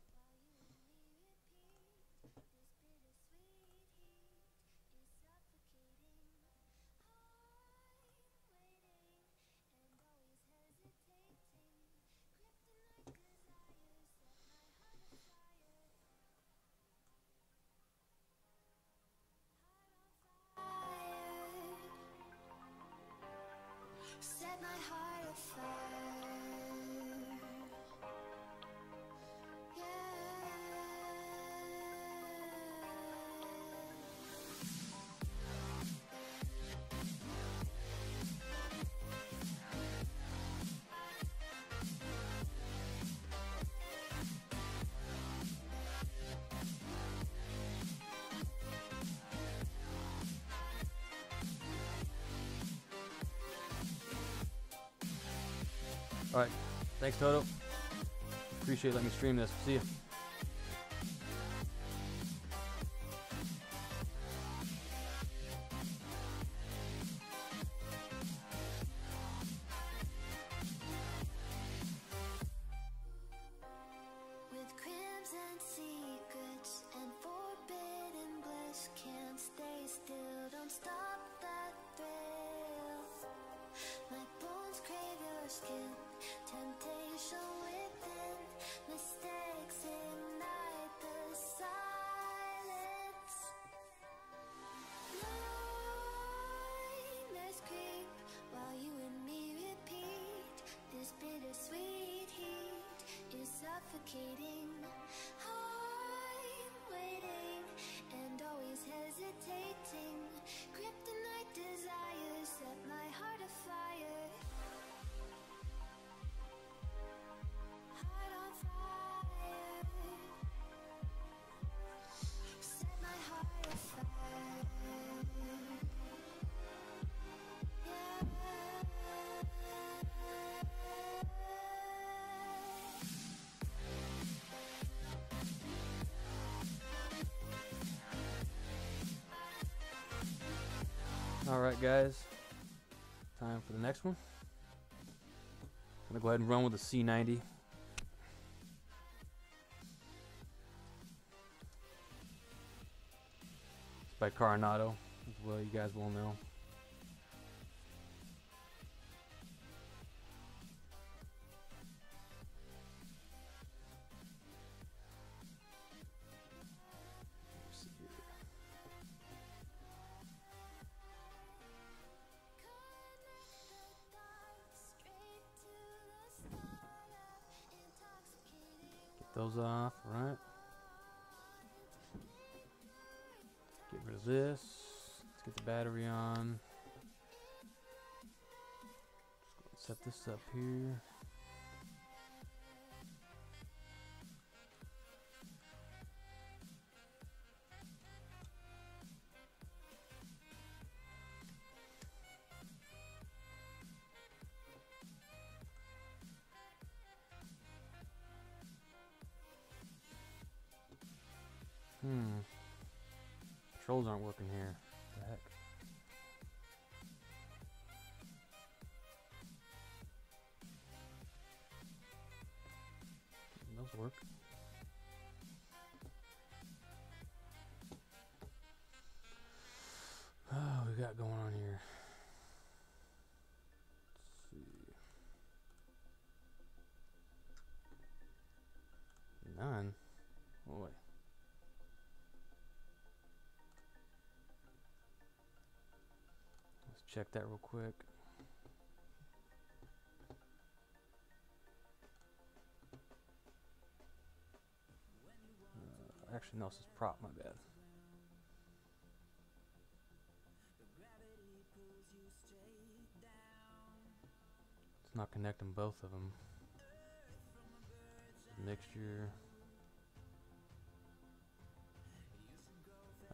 Set my heart afire. Alright, thanks Toto. Appreciate letting me stream this. See ya. With crimson secrets and forbidden bliss, can't stay still, don't stop that thrill. Like bones crave your skin, temptation within, mistakes in Alright guys, time for the next one. I'm going to go ahead and run with the C90. It's by Coronado, as well, you guys will know. Those off, right? Get rid of this. Let's get the battery on. Set this up here. Controls aren't working here. What the heck? Those work. Oh, we got going on here. Let's see. None. Oh, wait. Let's check that real quick. Actually, no, this is prop, my bad. It's not connecting both of them. Mixture.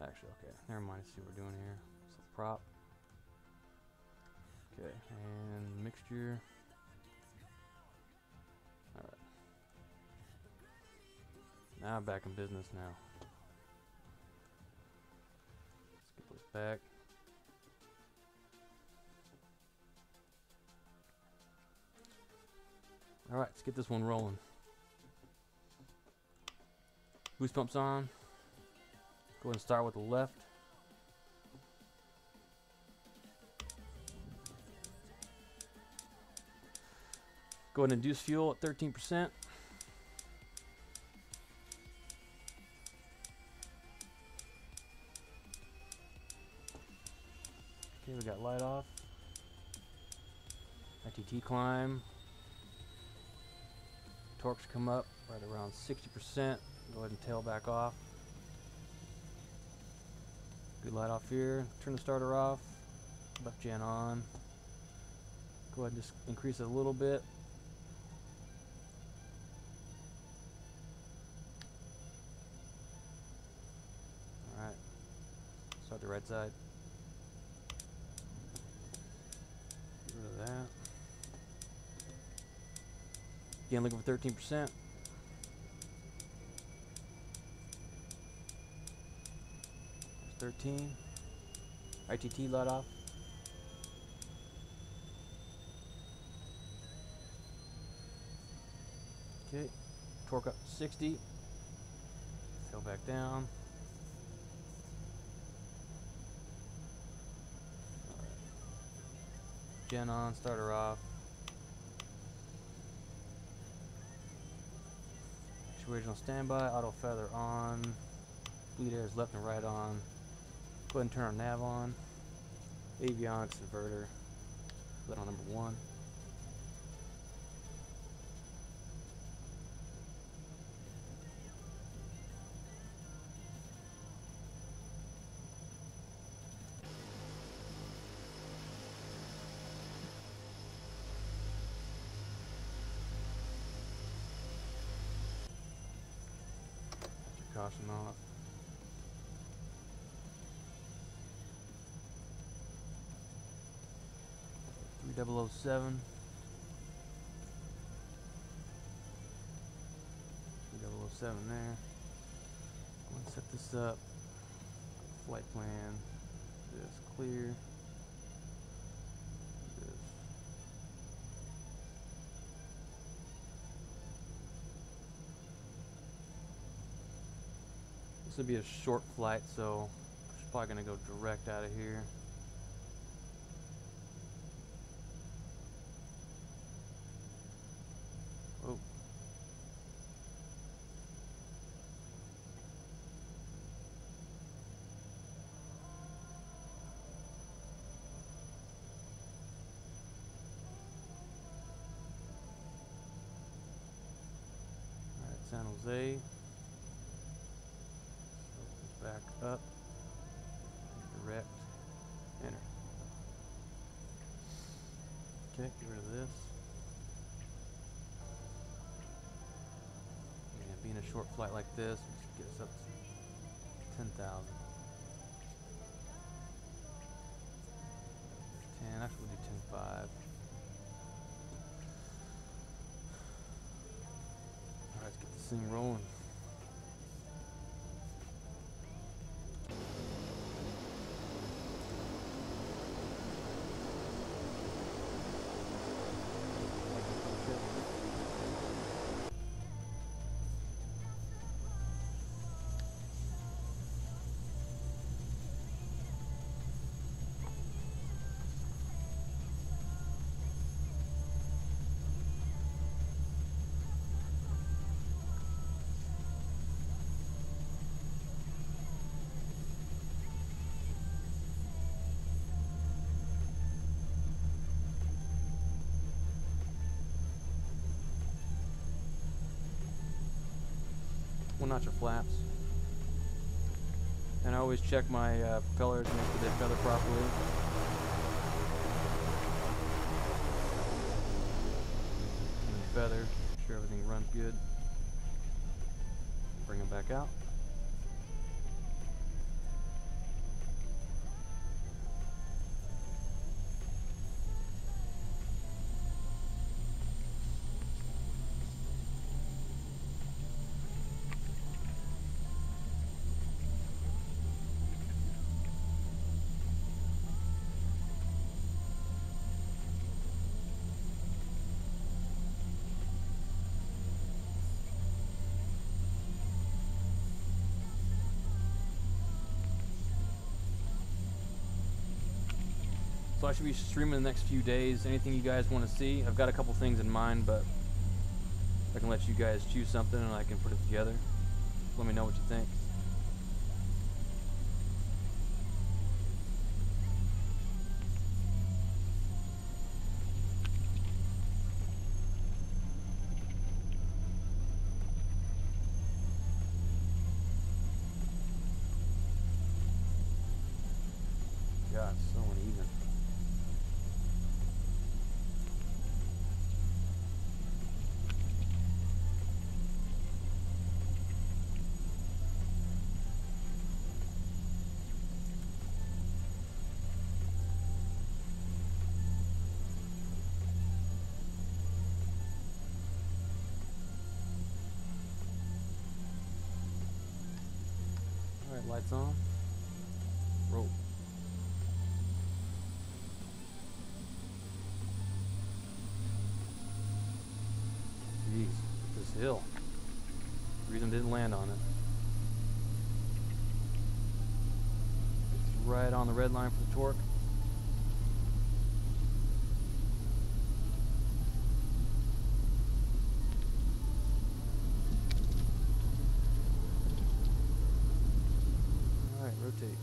Actually, okay, never mind. Let's see what we're doing here. So prop. Okay, and mixture. Alright. Now I'm back in business now. Let's get those back. Alright, let's get this one rolling. Boost pumps on. Go ahead and start with the left. Go ahead and induce fuel at 13%. Okay, we got light off. ITT climb. Torques come up right around 60%. Go ahead and tail back off. Good light off here. Turn the starter off. Left gen on. Go ahead and just increase it a little bit. Alright. Start the right side. Get rid of that. Again, looking for 13%. There's 13. ITT light off. Okay. Torque up to 60. Tail back down. Alright. Gen on, starter off. Original standby, auto feather on, bleed air is left and right on. Go ahead and turn our nav on. Avionics inverter, put on number 1. Caution off. .007. 007 there. I'm gonna set this up. Flight plan. This clear. will be a short flight, so it's probably gonna go direct out of here. Oh. Alright, San Jose. So back up. Direct. Enter. Okay, get rid of this. And being a short flight like this, let's get us up to 10,000. 10, actually we'll do 10.5. Alright, let's get this thing rolling. One notch of flaps, and I always check my propellers to make sure they feather properly. And feather, make sure everything runs good. Bring them back out. So I should be streaming the next few days. Anything you guys want to see? I've got a couple things in mind, but I can let you guys choose something and I can put it together. Let me know what you think. God, it's so uneven. Alright, lights on. Roll. Jeez, this hill. The reason I didn't land on it. It's right on the red line for the torque. Alright, rotate.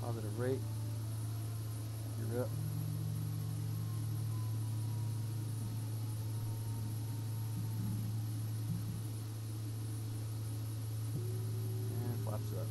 Positive rate. You're up. And flaps up.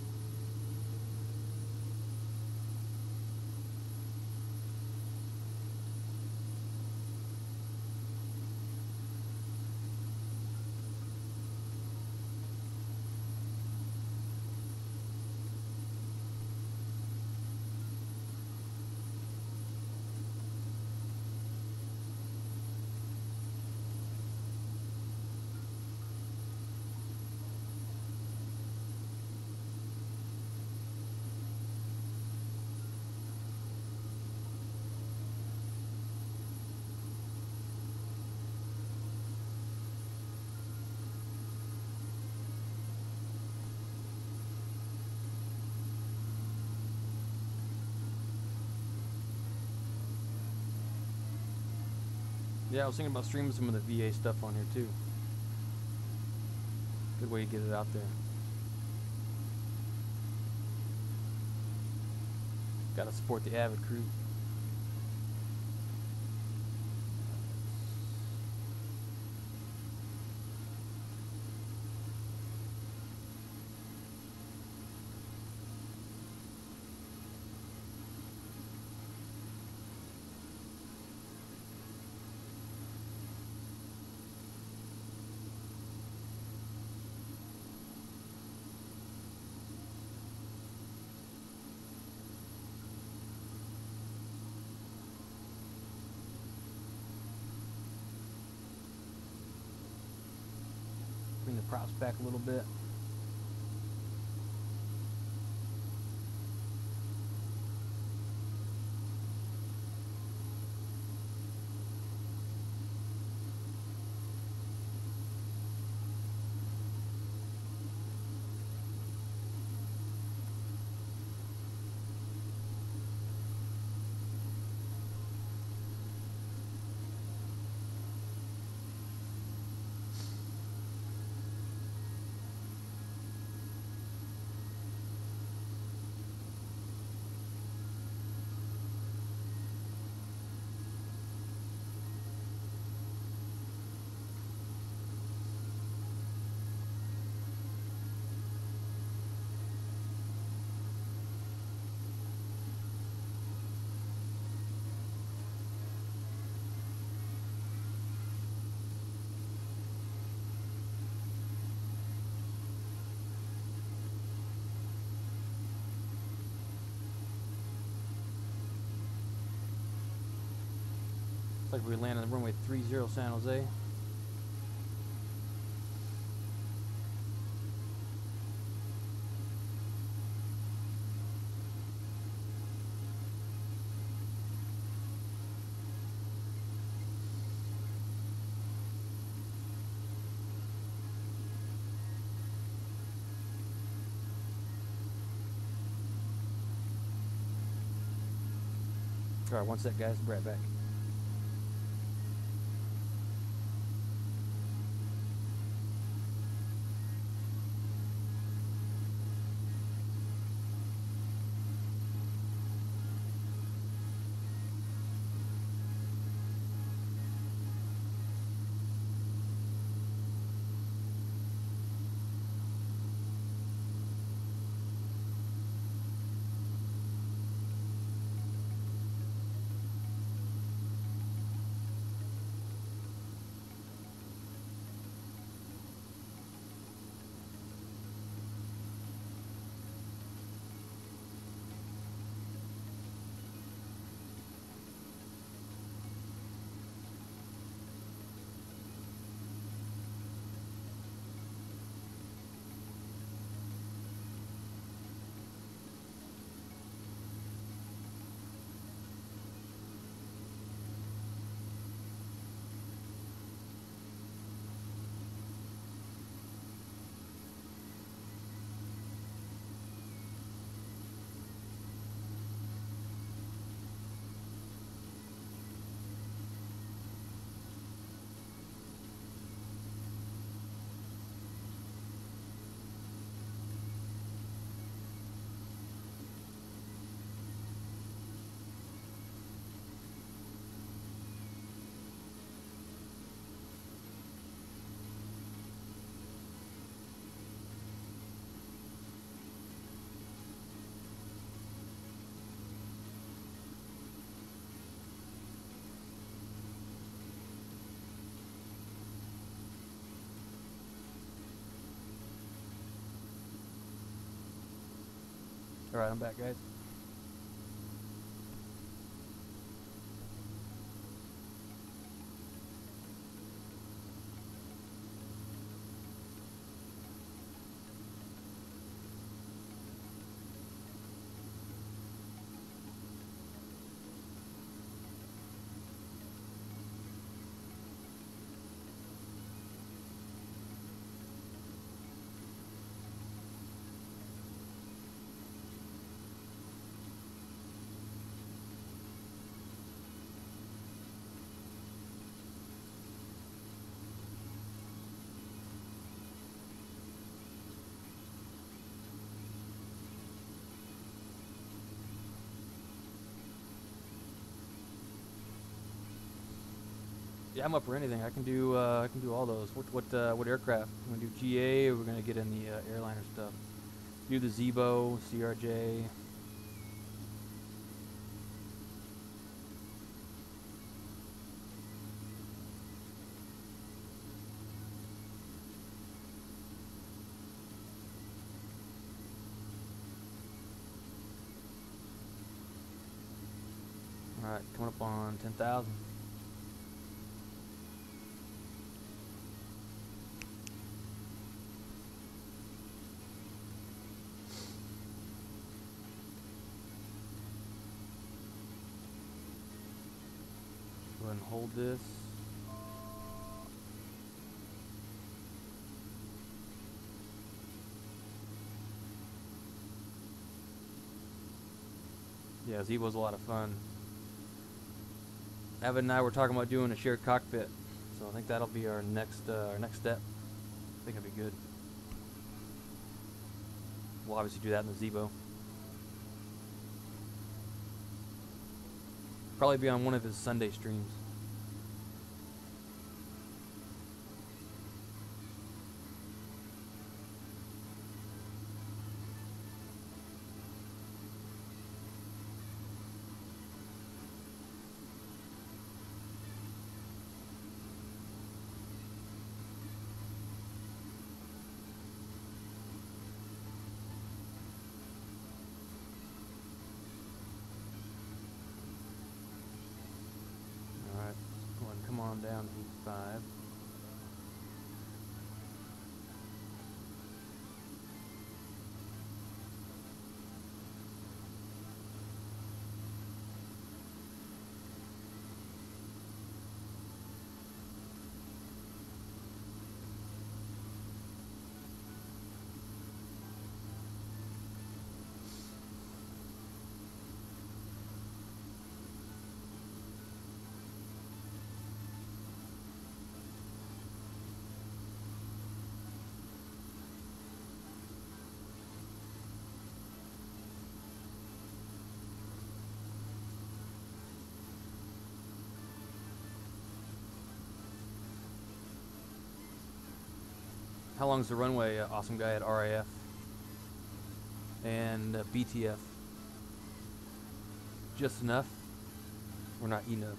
Yeah, I was thinking about streaming some of the VA stuff on here too. Good way to get it out there. Gotta support the Avid crew. Bring the props back a little bit. Looks like we land on the runway 30 San Jose. All right, one sec, guys. Be right back. All right, I'm back, guys. Yeah, I'm up for anything. I can do all those. What aircraft? We're gonna do GA, or we're gonna get in the airliner stuff. Do the Zebo, CRJ. All right, coming up on 10,000. Go ahead and hold this. Yeah, Zebo's a lot of fun. Evan and I were talking about doing a shared cockpit, so I think that'll be our next step. I think it'll be good. We'll obviously do that in the Zebo. Probably be on one of his Sunday streams. Alright, go ahead and come on down to 5. How long's the runway, awesome guy at RAF and BTF? Just enough, or not enough?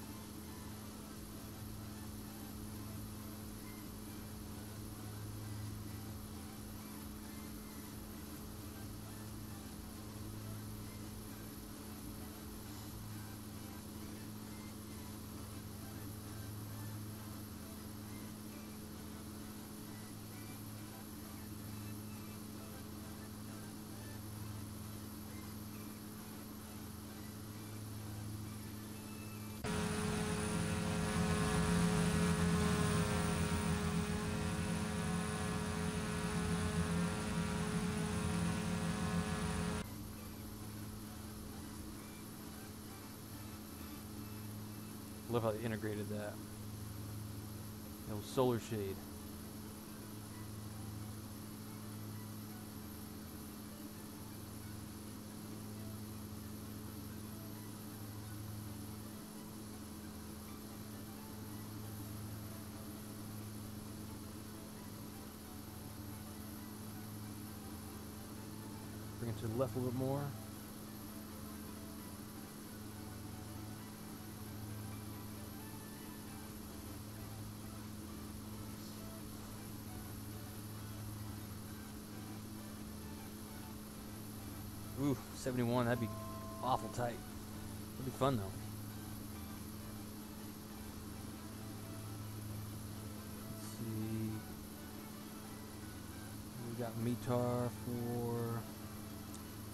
Love how they integrated that. It was solar shade. Bring it to the left a little bit more. Ooh, 71, that'd be awful tight. It'd be fun though. Let's see. We got METAR for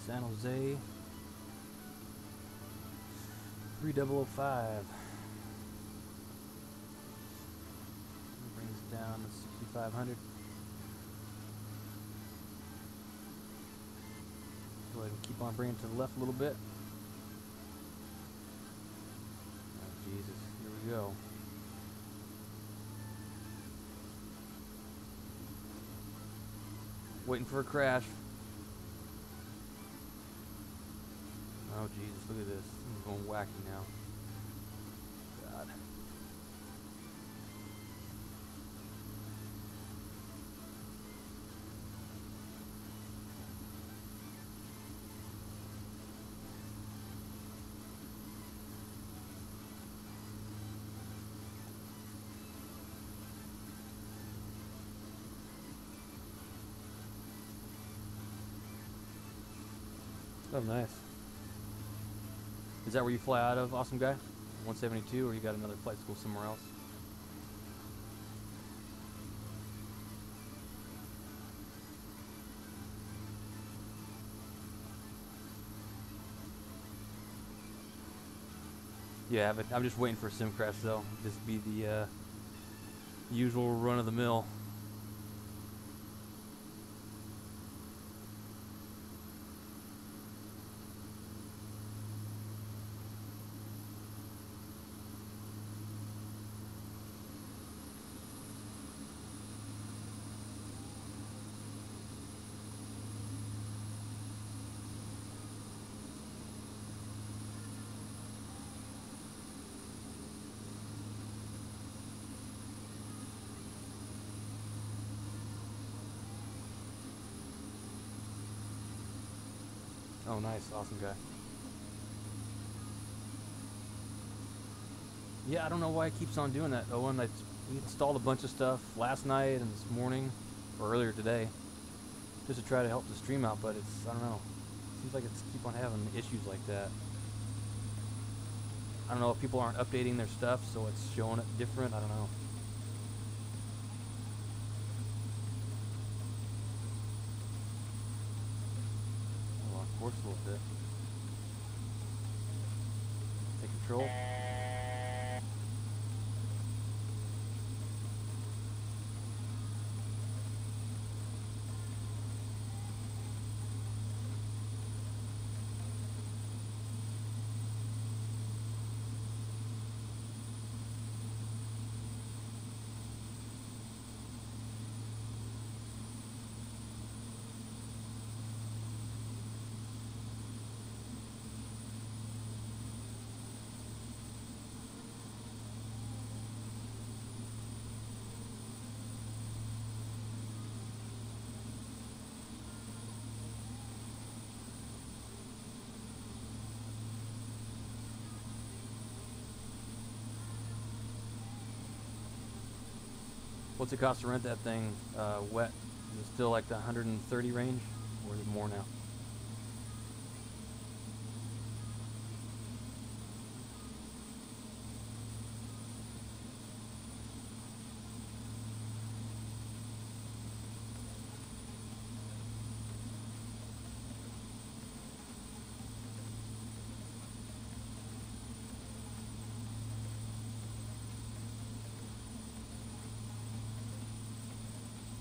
San Jose. 3005. Brings it down to 6500. Go ahead and keep on bringing it to the left a little bit. Oh, Jesus. Here we go. Waiting for a crash. Oh, Jesus. Look at this. I'm going wacky now. God. Oh, nice. Is that where you fly out of, awesome guy? 172, or you got another flight school somewhere else? Yeah, but I'm just waiting for a sim crash though. Just be the usual run of the mill. Oh, nice, awesome guy. Yeah, I don't know why it keeps on doing that, Owen. We installed a bunch of stuff last night and this morning, or earlier today, just to try to help the stream out, but it's, I don't know. Seems like it's keep on having issues like that. I don't know if people aren't updating their stuff, so it's showing it different. I don't know. Oh, of course, a little bit. Take control. What's it cost to rent that thing wet? Is it still like the 130 range, or is it more now?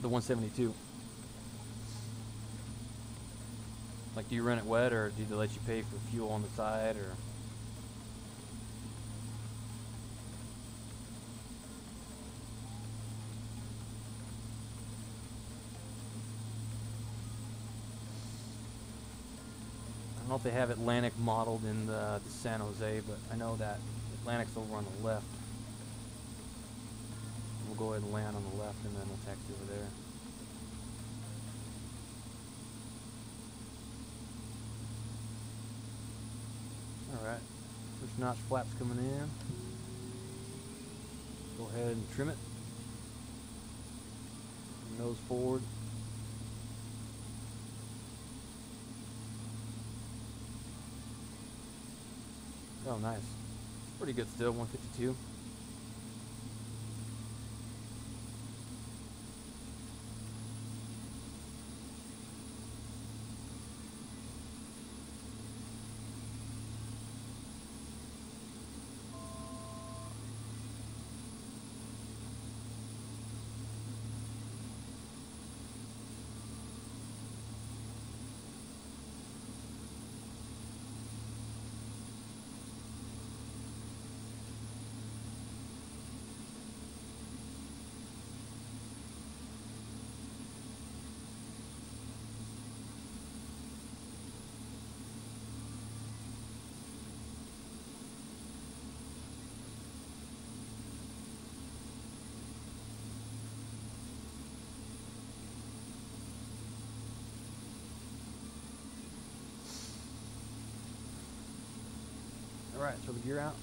The 172. Like, do you rent it wet, or do they let you pay for fuel on the side, or? I don't know if they have Atlantic modeled in the San Jose, but I know that Atlantic's over on the left. We'll go ahead and land on the left, and then we'll taxi over there. Alright, first notch flaps coming in. Go ahead and trim it. Nose forward. Oh, nice. Pretty good still, 152. Alright, throw the gear out.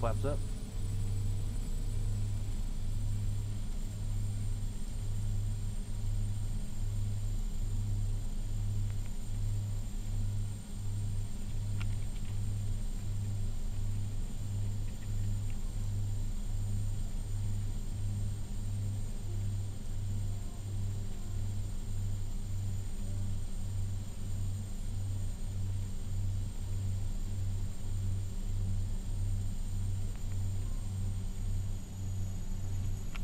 flaps up.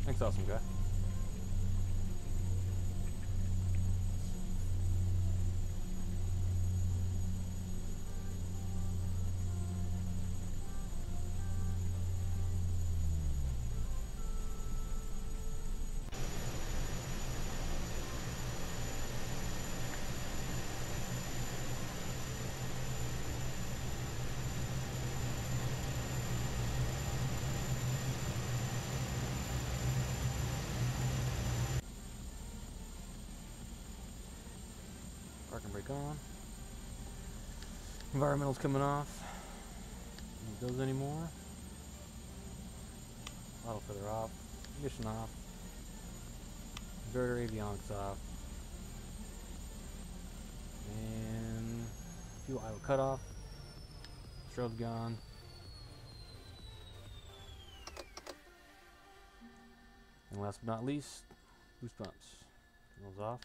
Thanks, awesome guy. Parking brake on. Environmental's coming off. Don't need those anymore. Auto filter off. Ignition off. Inverter avionics off. And fuel idle cut off. Strobe's gone. And last but not least, boost pumps. Turn those off.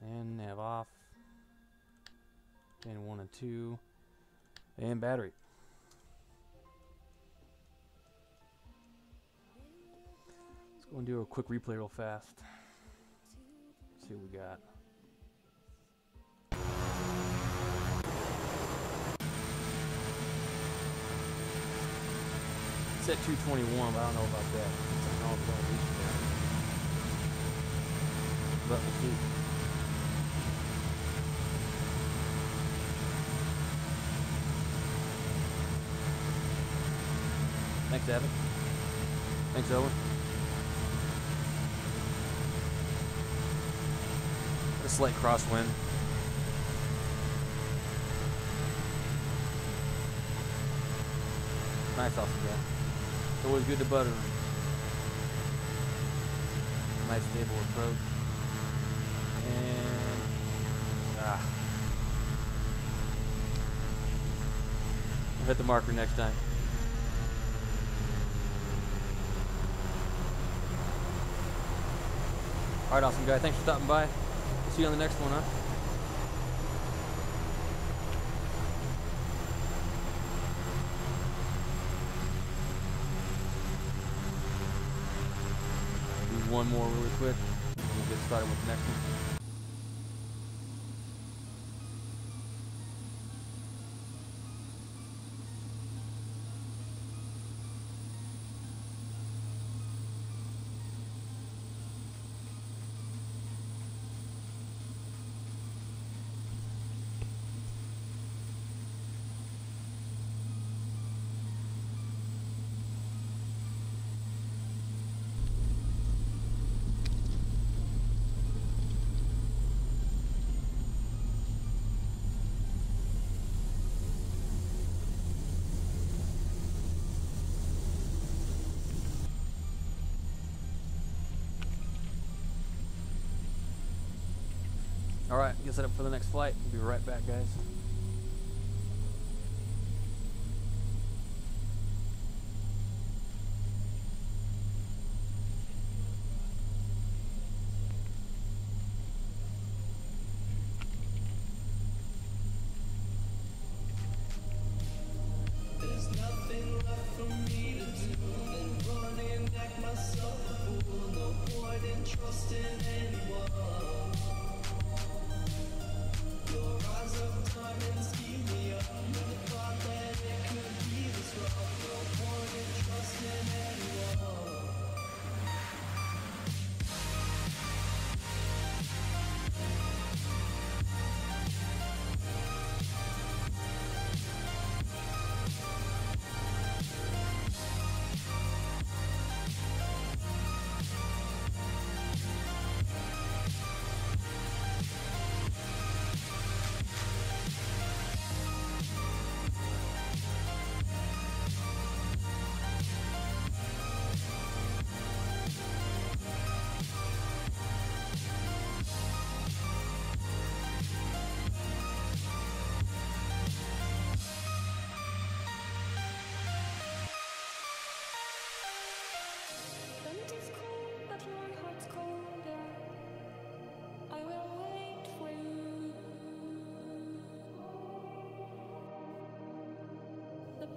And nav off. And 1 and 2. And battery. Let's go and do a quick replay real fast. See what we got. It's at 221, but I don't know about that. It's not all the way to reach there. But we'll see. Thanks, Evan. Thanks, Owen. A slight crosswind. Nice, awesome guy. It's always good to butter him. Nice stable approach. And I'll hit the marker next time. Alright, awesome guy. Thanks for stopping by. See you on the next one, huh? Do one more really quick, and we'll get started with the next one. Alright, get set up for the next flight. We'll be right back, guys. There's nothing left for me to do than run and act myself a fool. No point in trusting anyone. Your eyes of time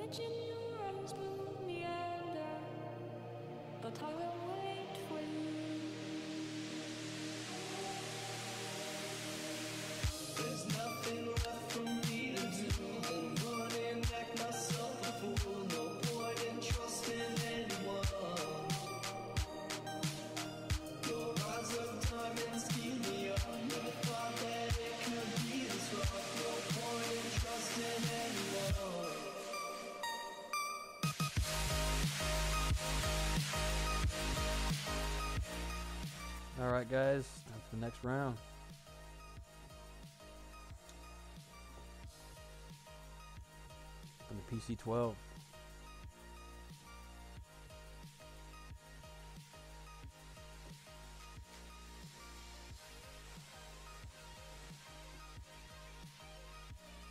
Imagine your arms will meander, but I will wait for you. There's nothing left for me to do but run and act myself a fool. No point in trusting anyone. Your eyes of diamonds keep me up. Never thought that it could be this rough. No point in trusting anyone. Alright guys, that's the next round. From the PC12.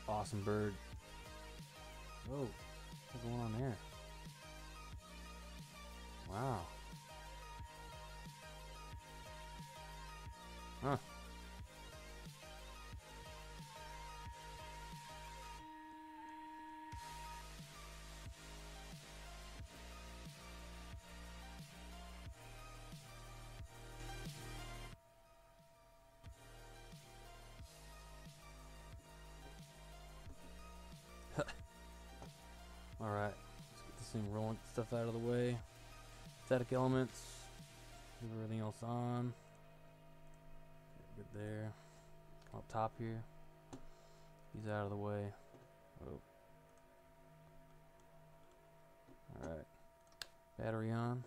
Awesome bird. Whoa, what's going on there? Wow. Huh. Alright, let's get this thing rolling, get stuff out of the way. Static elements. Leave everything else on. Good there. Come up top here. He's out of the way. Oh. Alright. Battery on.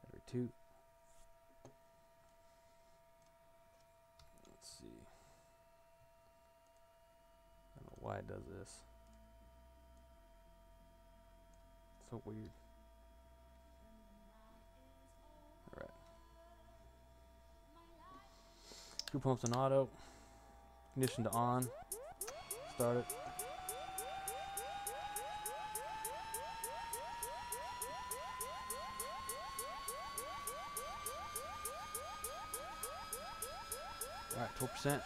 Battery 2. Let's see. I don't know why it does this. So weird. Alright. Fuel pumps on auto. Ignition to on. Start it. Alright, 12%.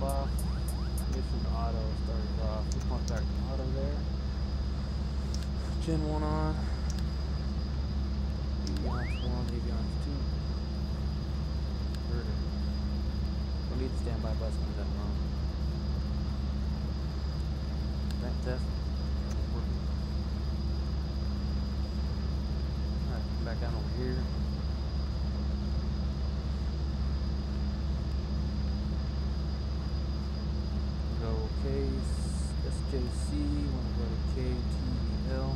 Off. Ignition auto started off. We pump back to auto there. Gen 1 on. Avionics 1, Avionics 2. Inverter. Don't need the standby bus when that's wrong. Vent test. Working. Alright, come back down over here. Go KSJC, want to go to KTVL.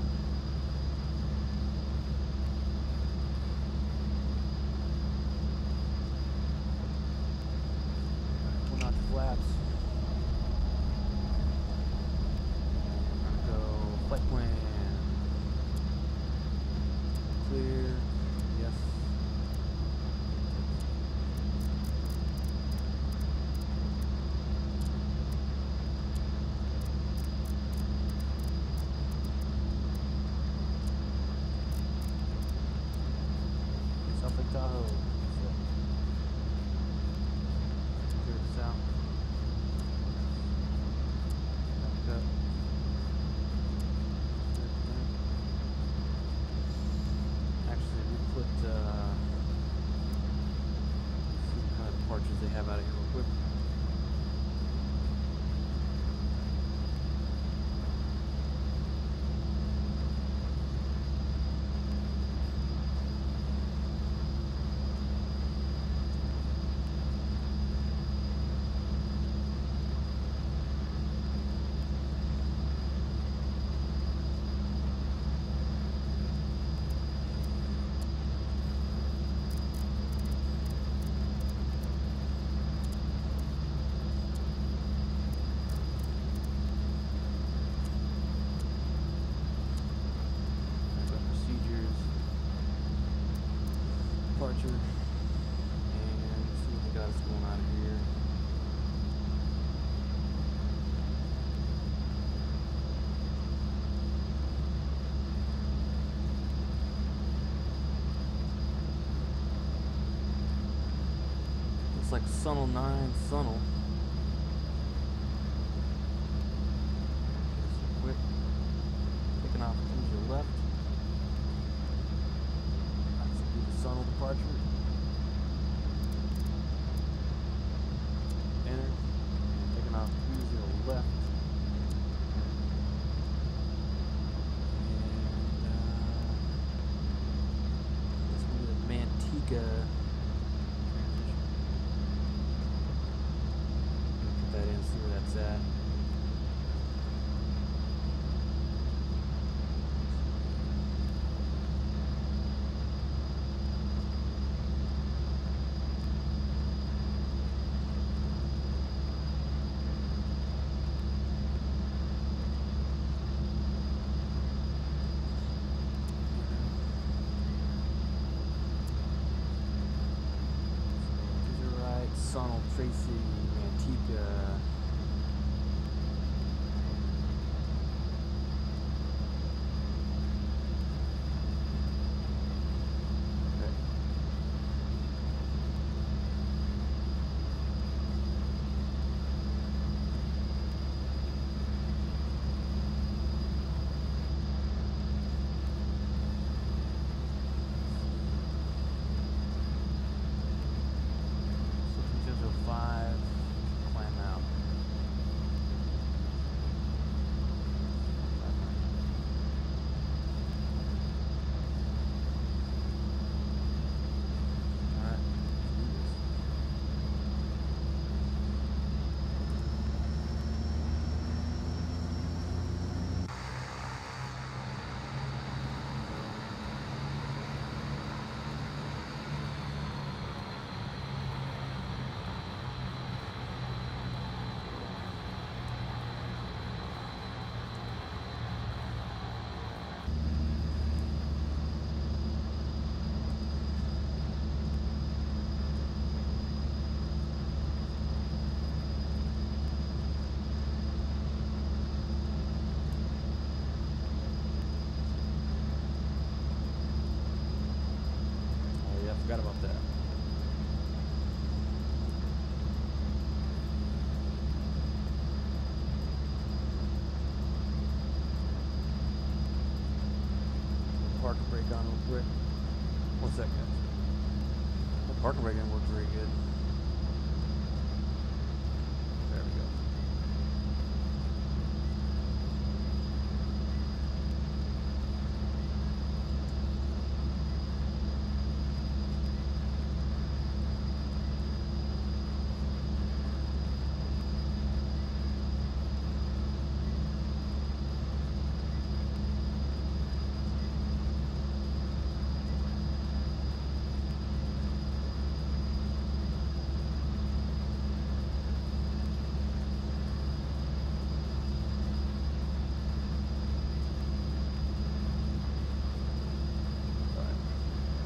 Pulling out the flaps. Go flight plan. Clear. Yes. departure. And see what they got us going on here. Looks like Sunnel 9, Sunnel. Quick. Taking off to your left. That's going to be the Sunnel departure. Enter. And taking off to your left. And this will be the Manteca. Put that in, see where that's at. Sunnel, Tracy, Manteca. Okay. Climb out. Alright. Oh yeah, I forgot about that. Parking brake on real quick. One second. The parking brake didn't work very good. There we go.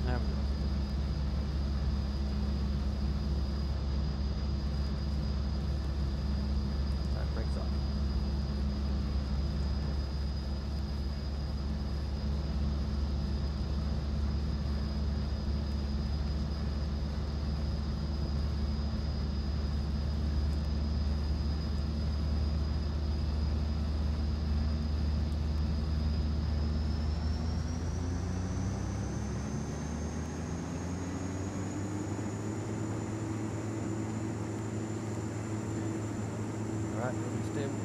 There we go. Alright, brakes off. Alright, really stable.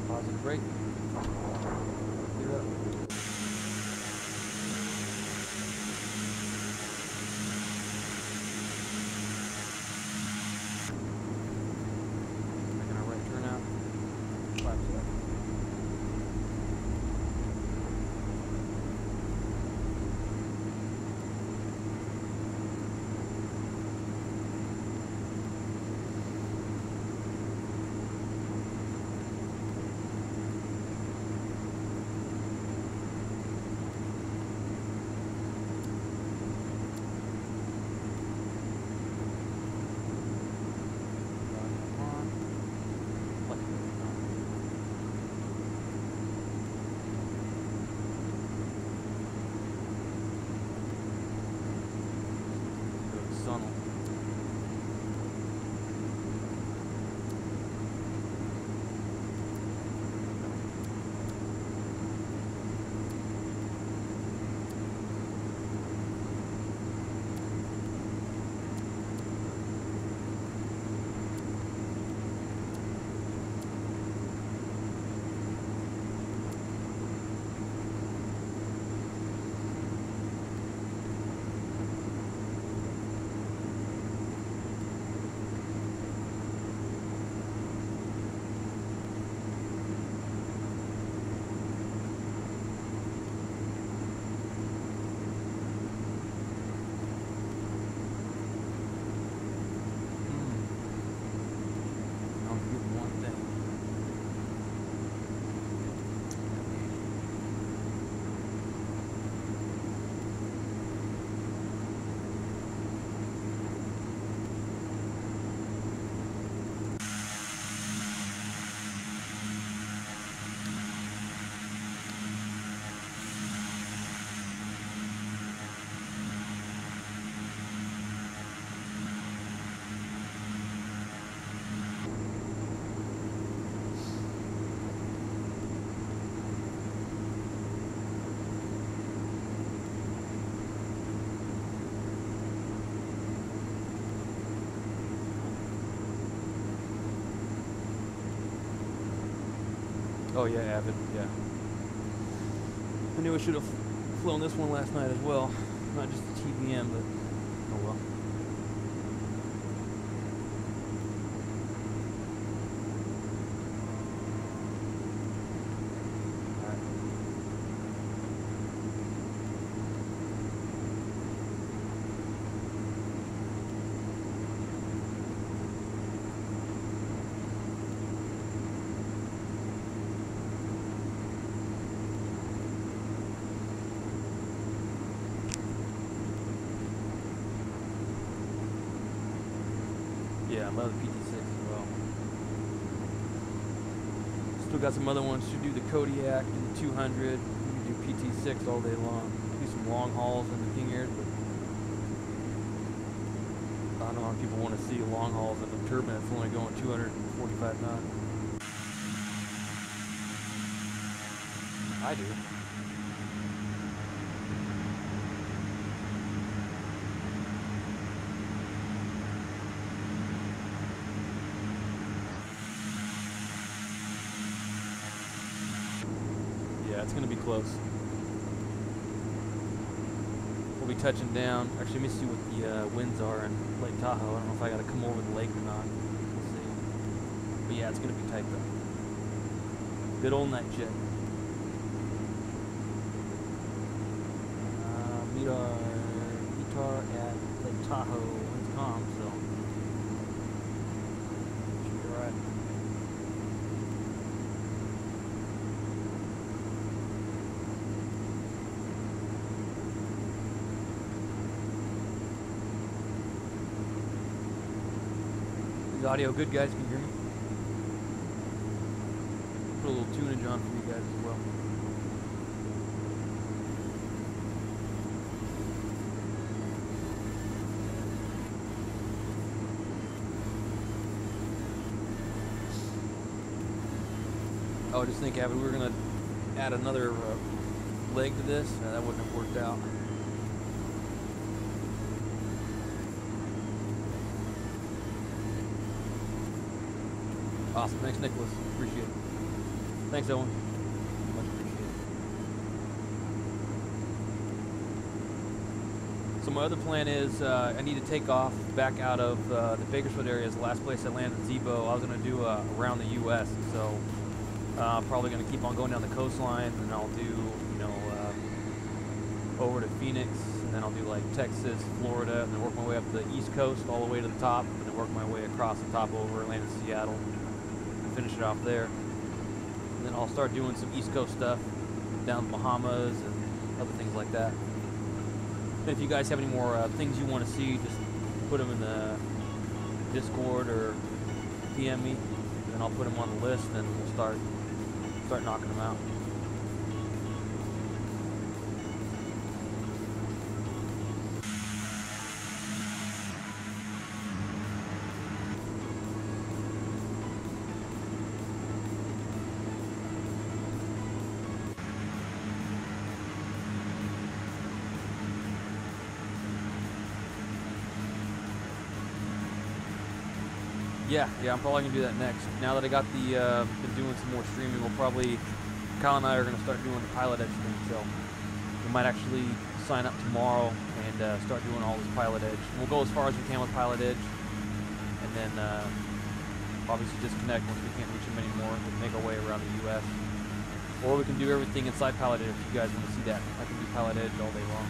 Positive brake. Clear up. Oh yeah, Avid, yeah. I knew I should have flown this one last night as well. Not just the TBM, but oh well. Yeah, I love the PT6 as well. Still got some other ones to do, the Kodiak, do the 200, you can do PT6 all day long. Do some long hauls in the King Airs, but I don't know how people want to see long hauls in the turbine that's only going 245 knots. I do. Yeah, it's going to be close. We'll be touching down. Actually, let me see what the winds are in Lake Tahoe. I don't know if I got to come over the lake or not. We'll see. But yeah, it's going to be tight though. Good old night jet. Meet our guitar at Lake Tahoe winds calm, so should be alright. Is audio good, guys? Can you hear me? Put a little tunage on for you guys as well. Oh, just think, Avid, we were going to add another leg to this. That wouldn't have worked out. Awesome. Thanks, Nicholas. Appreciate it. Thanks, Owen. Much appreciated. So my other plan is I need to take off back out of the Bakersfield area. Is the last place I landed Zebo. I was going to do around the U.S. So probably going to keep on going down the coastline, and I'll do, you know, over to Phoenix, and then I'll do like Texas, Florida, and then work my way up the East Coast all the way to the top, and then work my way across the top over, land in Seattle, and finish it off there. And then I'll start doing some East Coast stuff down the Bahamas and other things like that. And if you guys have any more things you want to see, just put them in the Discord or PM me, and I'll put them on the list, and we'll start knocking them out. Yeah, I'm probably gonna do that next. Now that I got the been doing some more streaming, we'll probably, Kyle and I are gonna start doing the Pilot Edge thing. So we might actually sign up tomorrow and start doing all this Pilot Edge. And we'll go as far as we can with Pilot Edge, and then obviously disconnect once we can't reach them anymore. We'll make our way around the U.S. Or we can do everything inside Pilot Edge if you guys want to see that. I can do Pilot Edge all day long.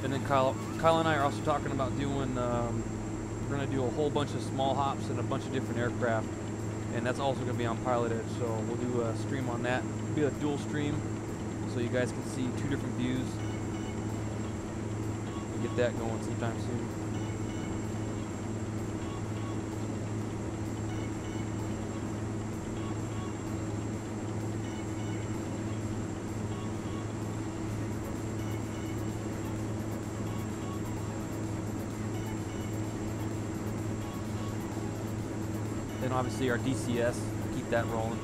And then Kyle and I are also talking about doing, we're going to do a whole bunch of small hops and a bunch of different aircraft. And that's also going to be on Pilot Edge, so we'll do a stream on that. It'll be a dual stream, so you guys can see two different views. We'll get that going sometime soon. Then obviously our DCS, keep that rolling.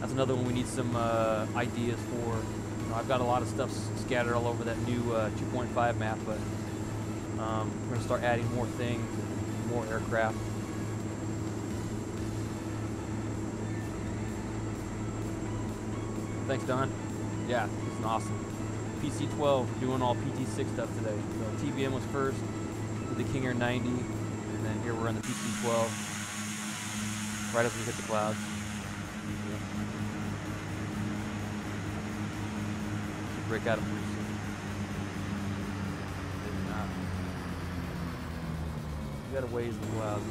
That's another one we need some ideas for. You know, I've got a lot of stuff scattered all over that new 2.5 map, but we're going to start adding more things, more aircraft. Thanks, Don. Yeah, this is awesome. PC12, we're doing all PT6 stuff today. So TBM was first with the King Air 90, and then here we're on the PC12, right as we hit the clouds. Should break out of pretty soon. Maybe not. We got a ways in the clouds.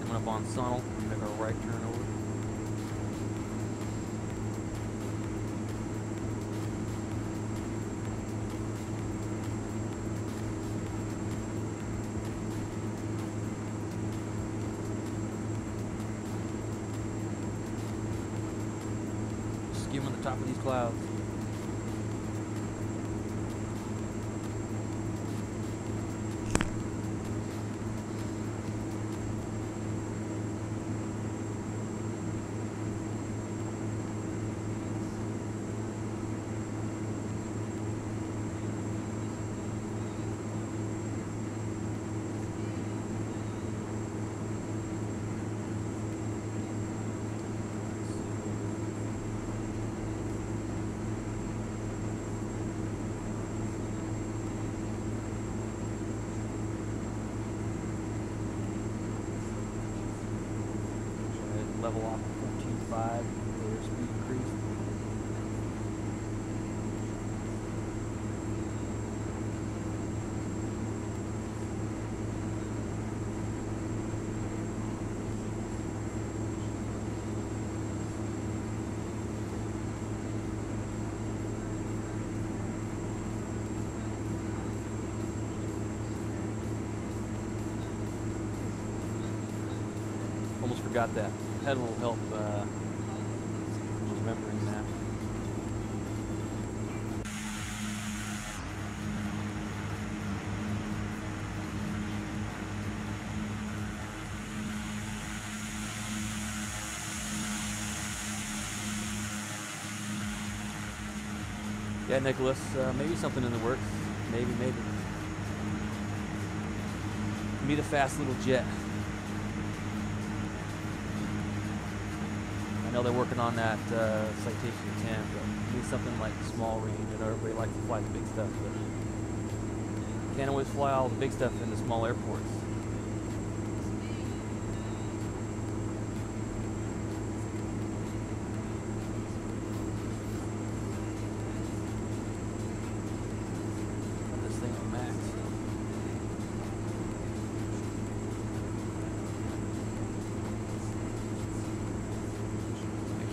Up on Sunnel, make our right turn over. Skim on the top of these clouds. Level off 14.5, airspeed increased. Almost forgot that. Pedal will help remembering that. Yeah, Nicholas, maybe something in the works. Maybe. Need a fast little jet. I know they're working on that Citation 10, but need something like small range. I know everybody likes to fly the big stuff, but can't always fly all the big stuff in the small airports. Got this thing on max.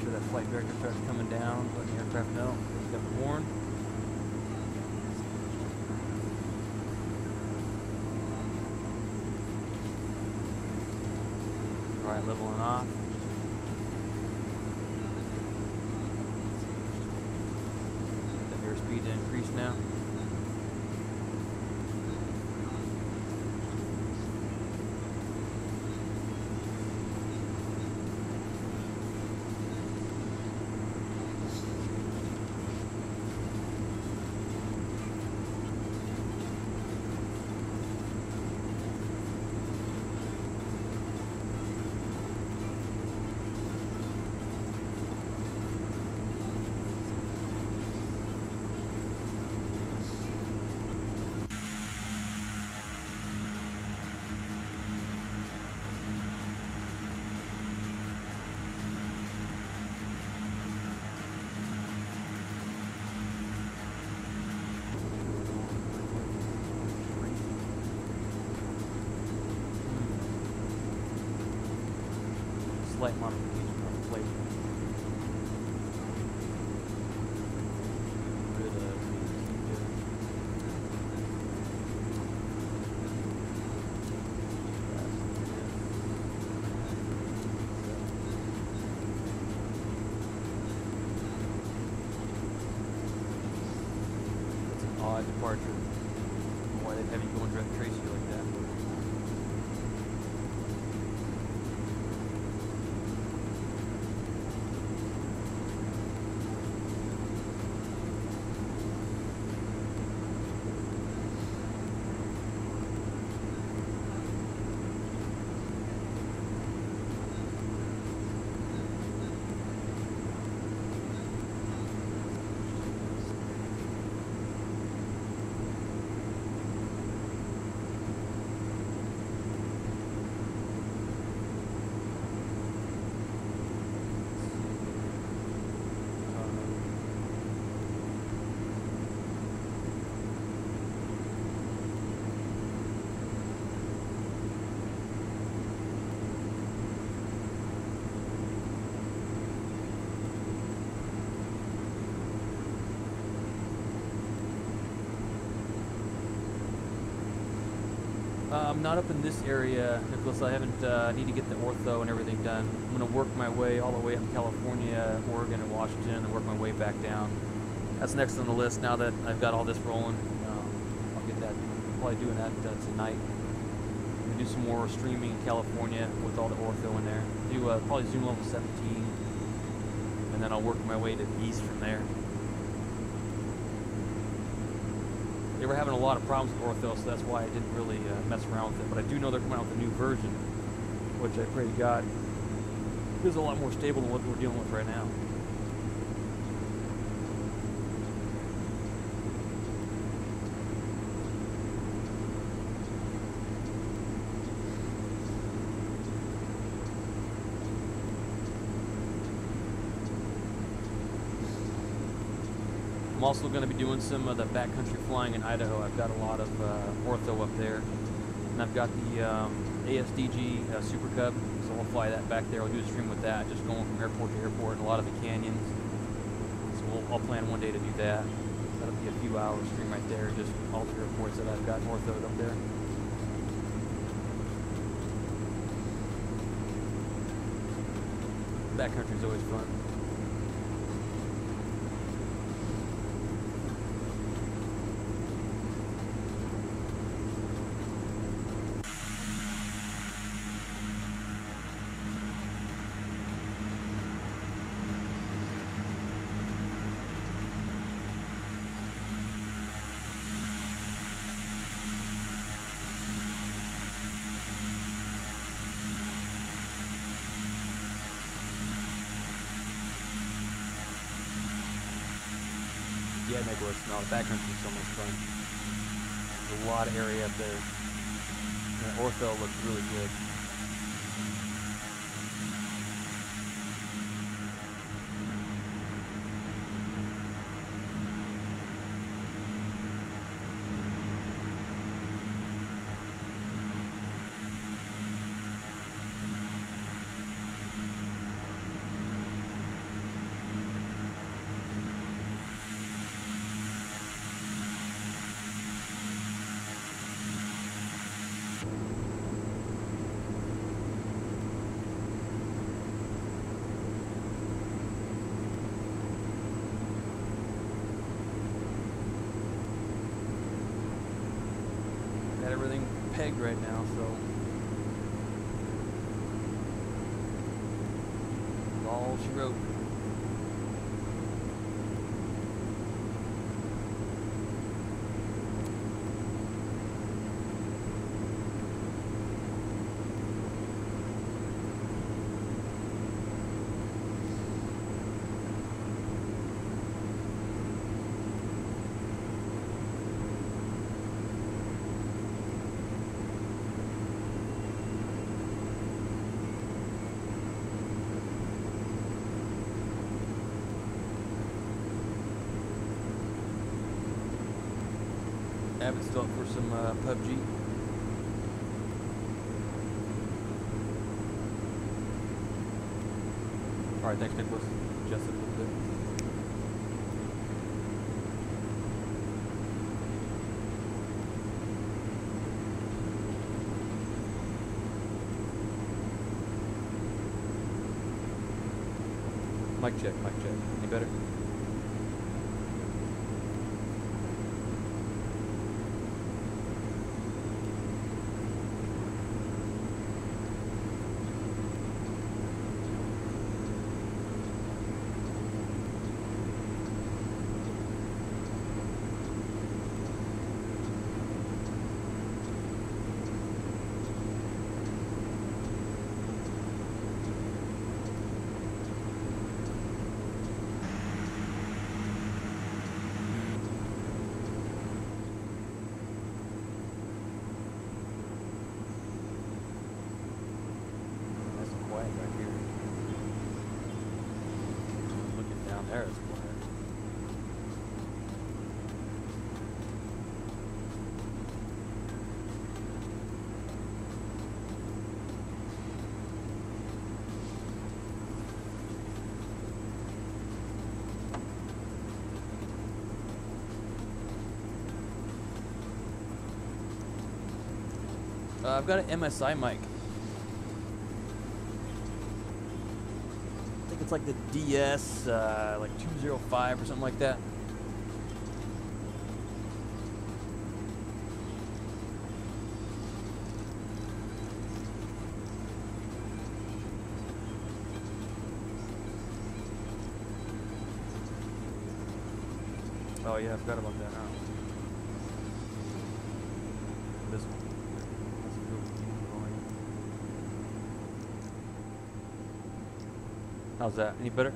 That flight director starts coming down, letting the aircraft know. He's got the horn. Right, leveling off. The airspeed to increase now. slight modification on the plate. Rid of the That's an odd departure. Why they'd have you go and direct trace you like that? I'm not up in this area, Nicholas. I haven't, need to get the ortho and everything done. I'm going to work my way all the way up to California, Oregon, and Washington, and work my way back down. That's next on the list now that I've got all this rolling. I'll get that, probably doing that tonight. I'm going to do some more streaming in California with all the ortho in there. Do probably zoom level 17, and then I'll work my way to the east from there. They were having a lot of problems with ortho, so that's why I didn't really mess around with it. But I do know they're coming out with a new version, which I pray to God is a lot more stable than what we're dealing with right now. I'm also going to be doing some of the backcountry flying in Idaho. I've got a lot of ortho up there, and I've got the ASDG Super Cub, so I'll fly that back there. I'll do a stream with that, just going from airport to airport and a lot of the canyons. So I'll plan one day to do that. That'll be a few hours stream right there, just all the airports that I've got orthoed up there. Backcountry is always fun. Yeah, Nicholas, no, the backcountry is so much fun. There's a lot of area up there. And the ortho looks really good. Everything pegged right now, so that's all she wrote. Abbott's still up for some PUBG. Alright, thanks, Nicholas. Adjust it a little bit. Mic check, mic check. Any better? There it's quiet. I've got an MSI mic. I think it's like the DS, like 205 or something like that. Oh yeah, I forgot about that now. This one. That's a good volume. How's that? Any better?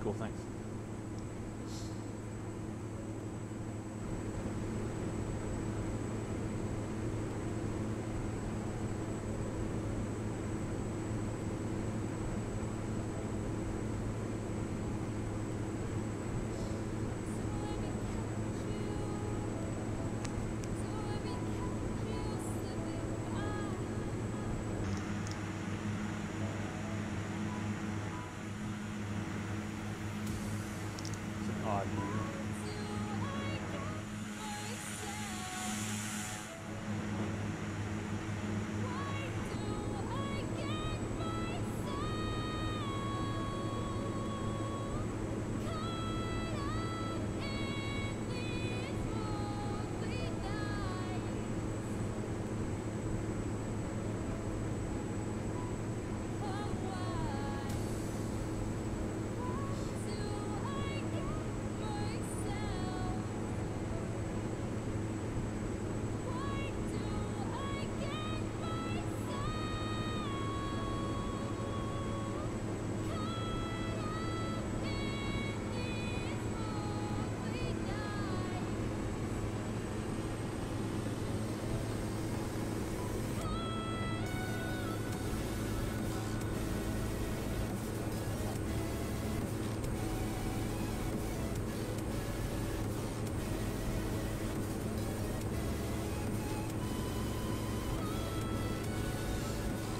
Cool, thanks. Odd view.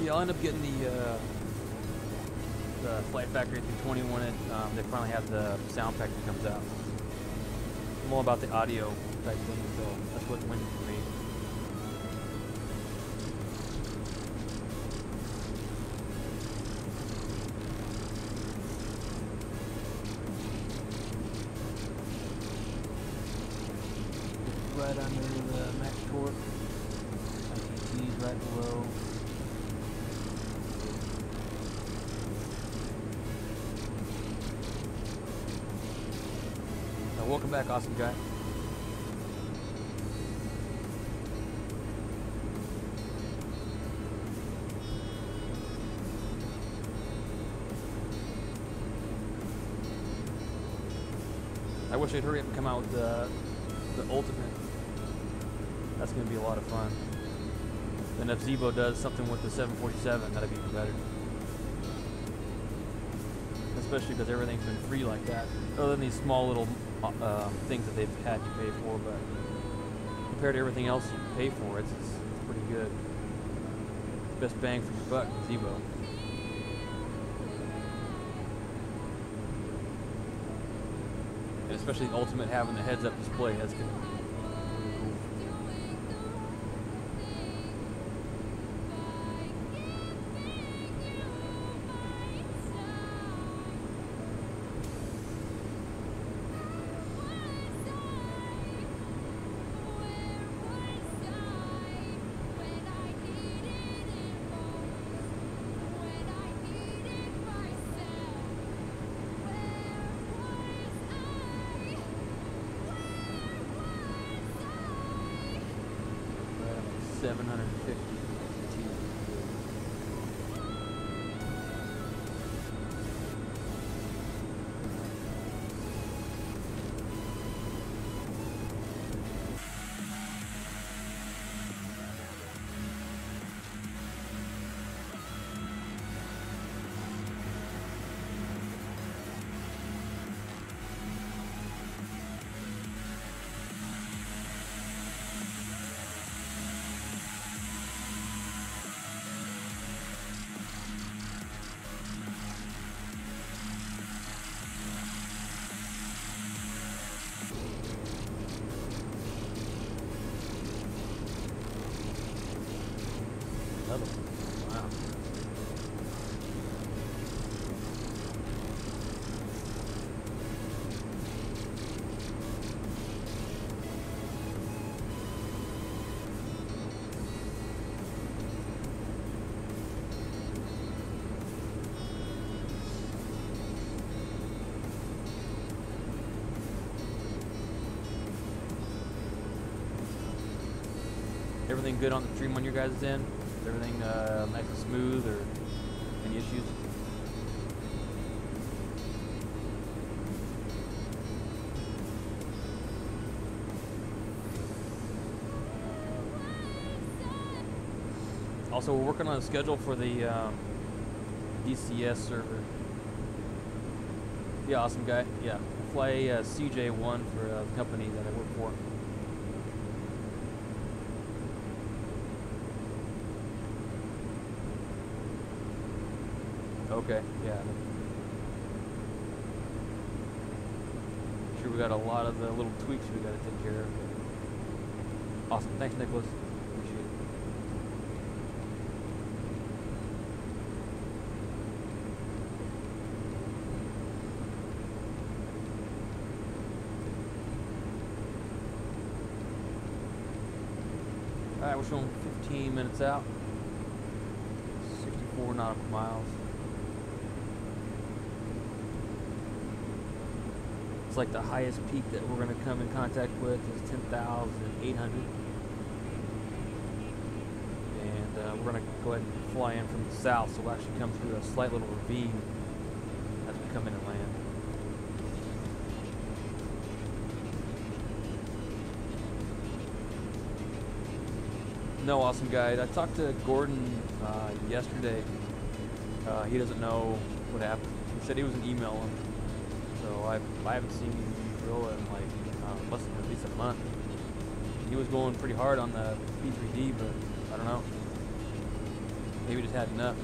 Yeah, I'll end up getting the Flight Factory 320 when it they finally have the sound pack that comes out. I'm all about the audio type thing, so that's what wins for me. Right under the max torque. ITT's right below. welcome back, awesome guy. I wish they'd hurry up and come out with the Ultimate. That's going to be a lot of fun. Then if Zebo does something with the 747, that'd be even better. Especially because everything's been free like that. Other than these small little things that they've had to pay for, but compared to everything else you pay for, it's pretty good. Best bang for your buck, Zebo. And especially the Ultimate having the heads-up display, that's gonna be really cool. Right, I'm at 750. Another one. Wow. Everything good on the stream on your guys' end? Is everything nice and smooth, or any issues? Also, we're working on a schedule for the DCS server. Yeah, awesome guy. Yeah, I fly CJ1 for the company that I work for. Okay, yeah. Sure, we got a lot of the little tweaks we got to take care of. Awesome, thanks, Nicholas. Appreciate it. All right, we're showing 15 minutes out. 64 nautical miles. It's like the highest peak that we're going to come in contact with is 10,800. And we're going to go ahead and fly in from the south, so we'll actually come through a slight little ravine as we come in and land. No, awesome guide. I talked to Gordon yesterday. He doesn't know what happened. He said he was an email. So I haven't seen Gorilla in like less than at least a month. He was going pretty hard on the P3D, but I don't know. Maybe just had enough.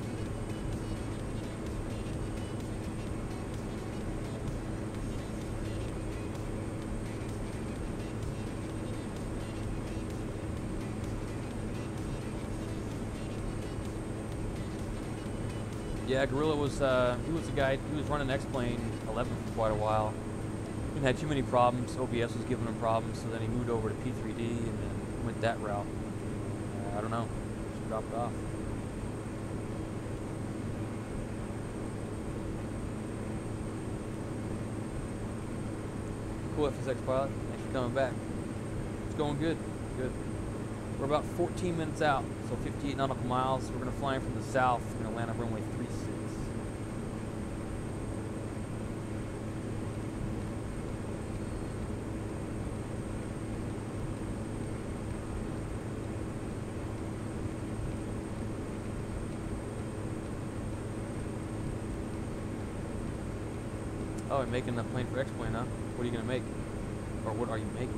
Yeah, Gorilla was he was a guy. He was running Xplane 11 for quite a while. He had too many problems. OBS was giving him problems, so then he moved over to P3D and then went that route. I don't know. Just dropped off. cool, FSX pilot. Thanks for coming back. It's going good. Good. We're about 14 minutes out, so 58 nautical miles. We're going to fly in from the south. We're going to land on runway 36. Oh, you're making a plane for Xplane, huh? What are you going to make? Or what are you making?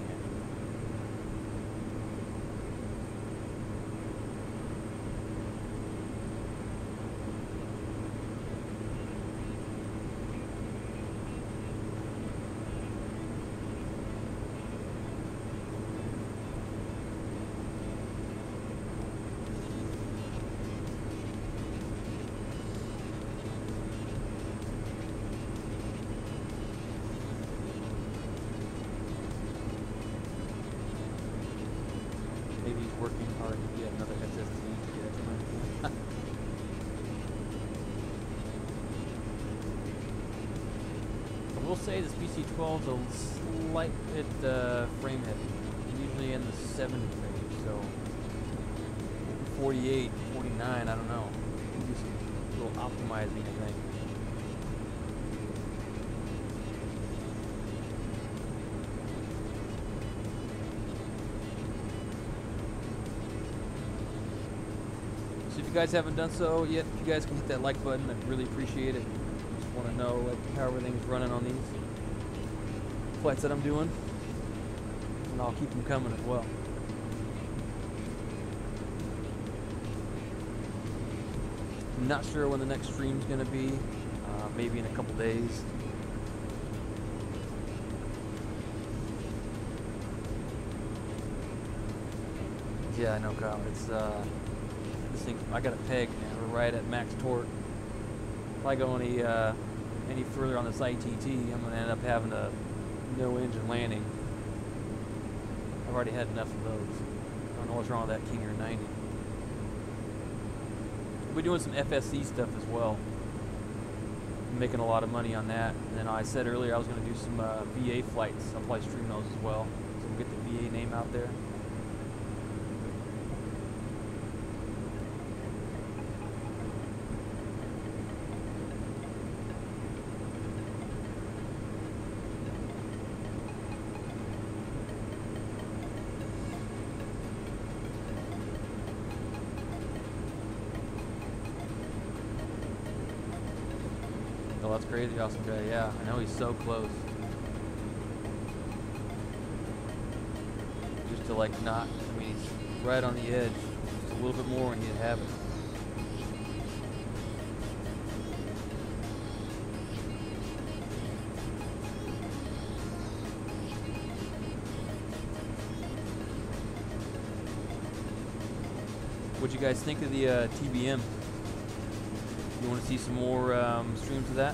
Maybe he's working hard to get another SSD to get Xplane. I will say this PC12 is a slight bit frame heavy. Usually in the 70 range, so 48, 49, I don't know. Do some little optimizing, I think. If you guys haven't done so yet, if you guys can hit that like button, I'd really appreciate it. Just want to know like how everything's running on these flights that I'm doing, and I'll keep them coming as well. I'm not sure when the next stream's going to be. Maybe in a couple days. Yeah, I know, Kyle. It's this thing. I got a peg, man. We're right at max torque. If I go any further on this ITT, I'm gonna end up having a no engine landing. I've already had enough of those. I don't know what's wrong with that King Air 90. We're doing some FSC stuff as well. I'm making a lot of money on that. And then I said earlier I was going to do some VA flights. I'll probably stream those as well. So we'll get the VA name out there. Oh, that's crazy, awesome guy. Yeah, I know he's so close. Just to like not, I mean, he's right on the edge. Just a little bit more and he'd have it. What'd you guys think of the TBM? You want to see some more streams of that?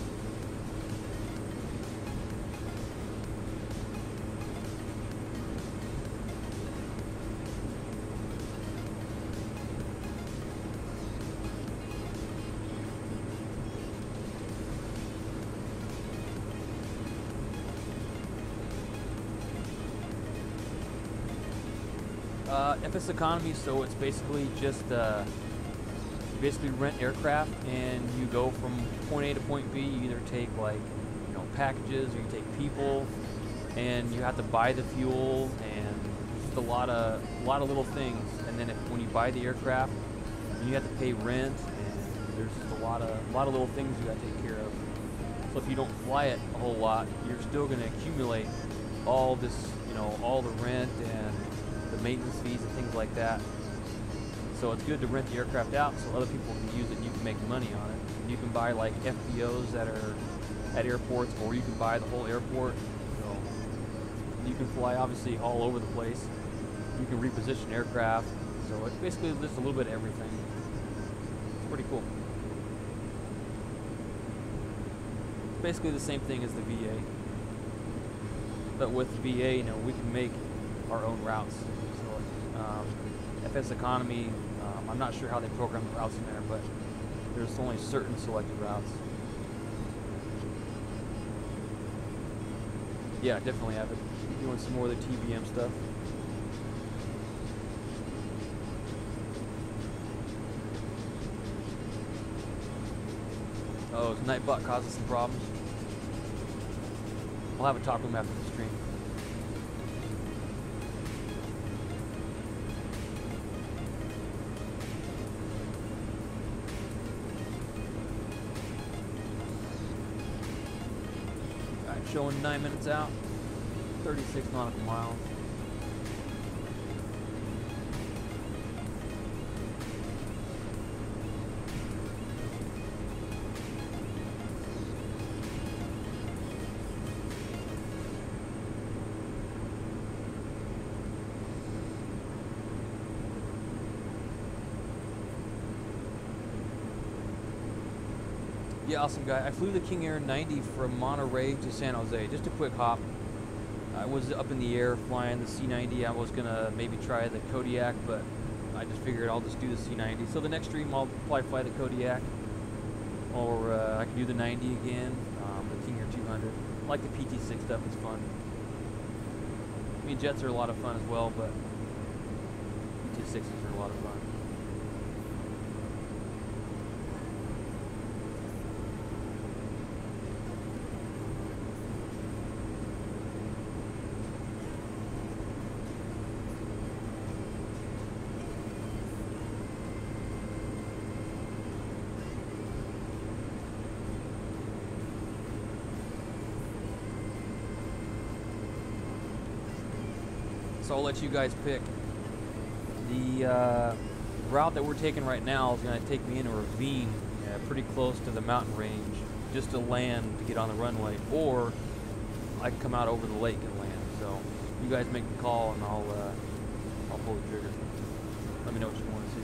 FS Economy, so it's basically just you basically rent aircraft and you go from point A to point B. You either take like, you know, packages or you take people, and you have to buy the fuel and just a lot of little things. And then when you buy the aircraft, you have to pay rent, and there's just a lot of little things you got to take care of. So if you don't fly it a whole lot, you're still going to accumulate all this, you know, all the rent and the maintenance fees and things like that. So it's good to rent the aircraft out so other people can use it and you can make money on it. And you can buy like FBOs that are at airports, or you can buy the whole airport. So you can fly obviously all over the place. You can reposition aircraft. So it's basically just a little bit of everything. It's pretty cool. It's basically the same thing as the VA. But with the VA, you know, we can make our own routes. So FS Economy, I'm not sure how they program the routes in there, but there's only certain selected routes. Yeah, definitely have it. Doing some more of the TBM stuff. Oh, is Nightbot causing some problems? I'll have a talk with him after the stream. Alright, showing 9 minutes out, 36 nautical miles. Yeah, awesome guy. I flew the King Air 90 from Monterey to San Jose. Just a quick hop. I was up in the air flying the C90. I was gonna maybe try the Kodiak, but I just figured I'll just do the C90. So the next stream I'll probably fly the Kodiak, or I can do the 90 again, the King Air 200. I like the PT6 stuff, it's fun. I mean, jets are a lot of fun as well, but PT6s are a lot of fun. So I'll let you guys pick. The route that we're taking right now is going to take me in a ravine pretty close to the mountain range just to land to get on the runway, or I can come out over the lake and land. So you guys make the call and I'll pull the trigger. Let me know what you want to see.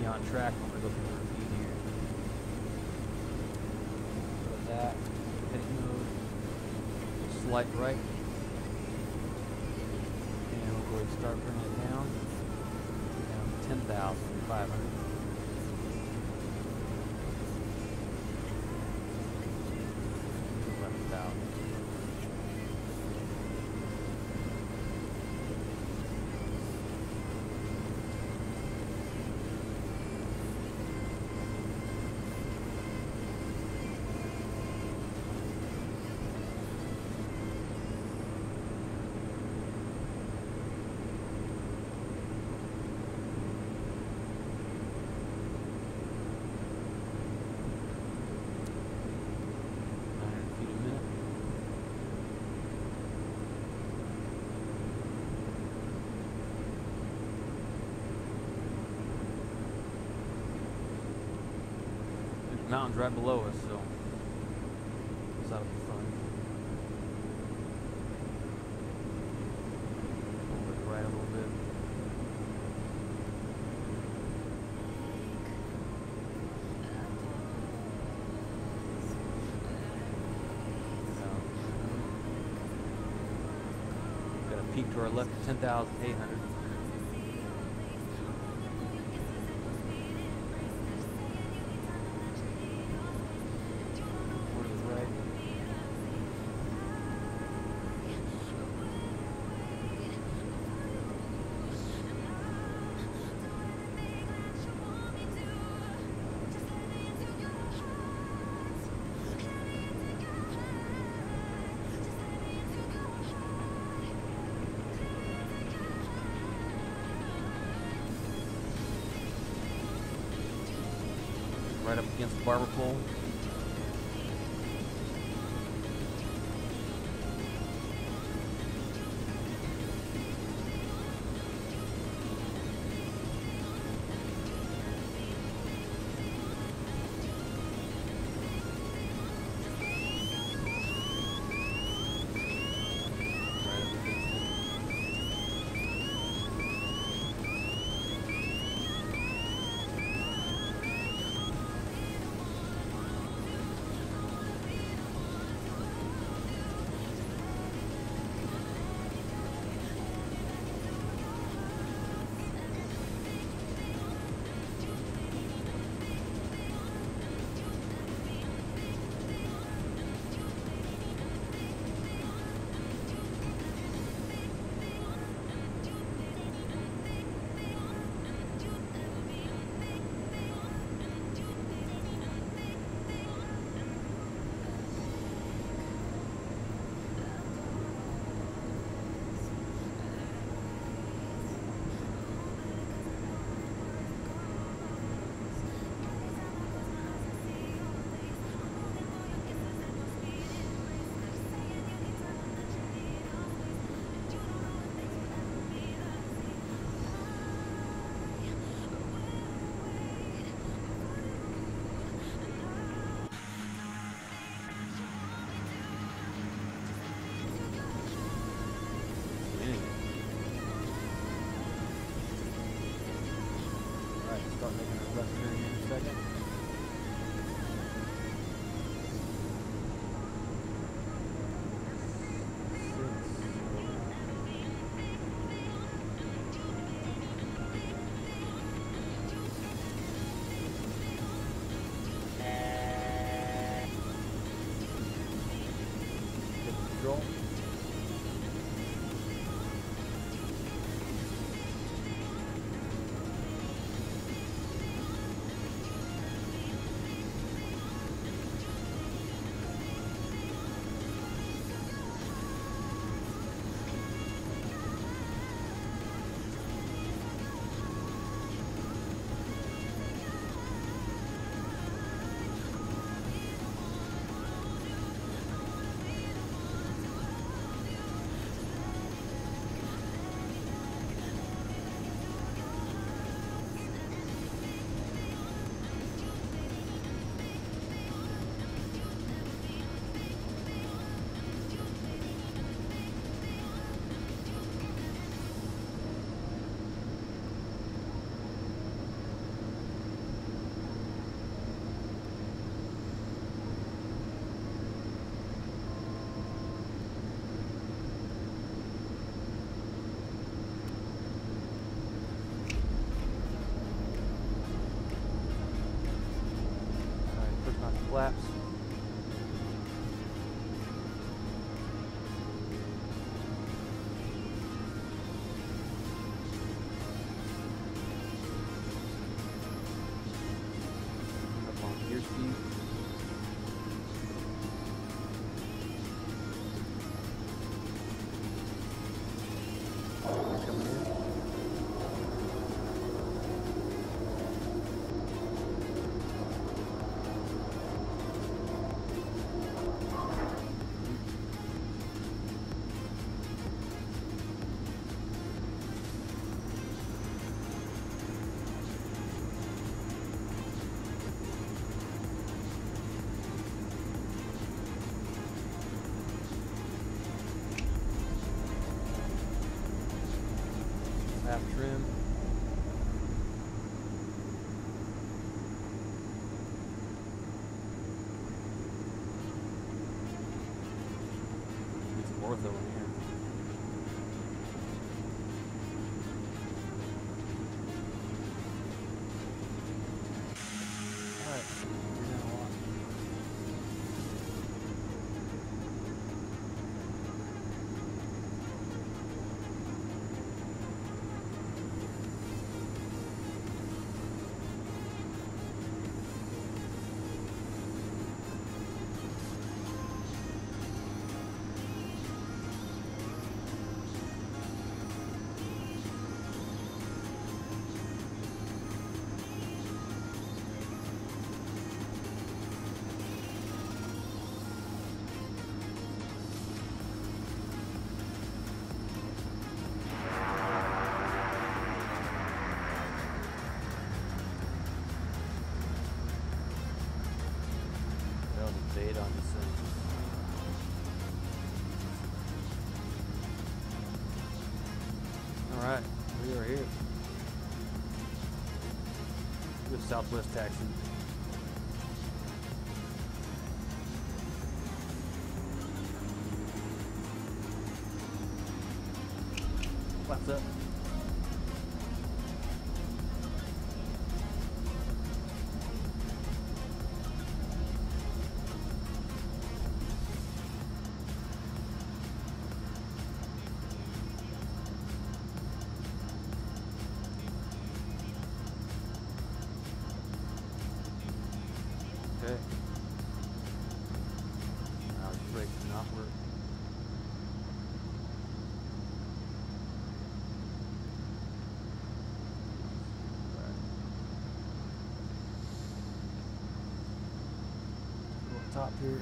On track, I'm going to go through the ravine here. So that, heading mode, slight right. And we'll go ahead and start bringing it down to 10,500. 11,000. Mountains right below us, so that'll be fun. Over to the right a little bit. Got a peak to our left, 10,800. right up against the barber pole. Start making a left turn here in a second. Take control. Flaps. Up on gear speed. Coming in. Half trim. Need some ortho in here. Alright, you're now on. beta on this thing. Alright, we are here. With Southwest taxi. Flaps up. Okay. Now the brakes do not work. Go up top here.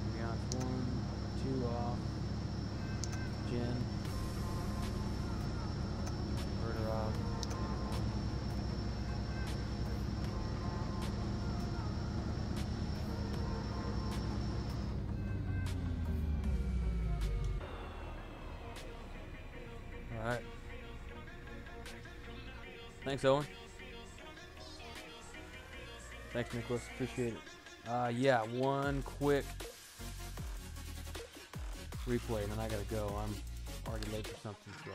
We got 1, 2 off. Gen. Inverter off. Alright. Thanks, Owen. Thanks, Nicholas. Appreciate it. Yeah, one quick replay, and then I gotta go. I'm already late for something, so.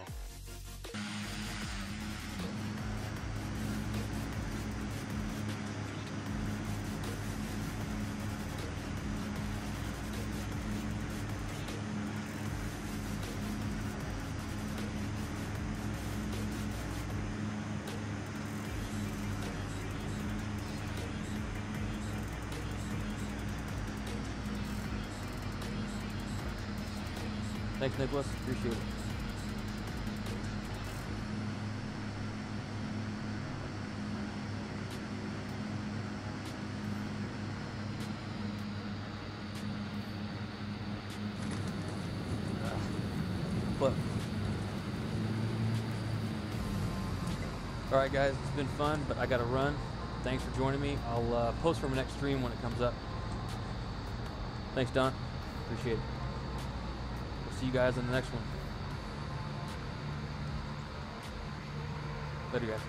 Thanks, Nicholas. Appreciate it. But all right, guys, it's been fun, but I gotta run. Thanks for joining me. I'll post from the next stream when it comes up. Thanks, Don. Appreciate it. See you guys in the next one. Later, guys.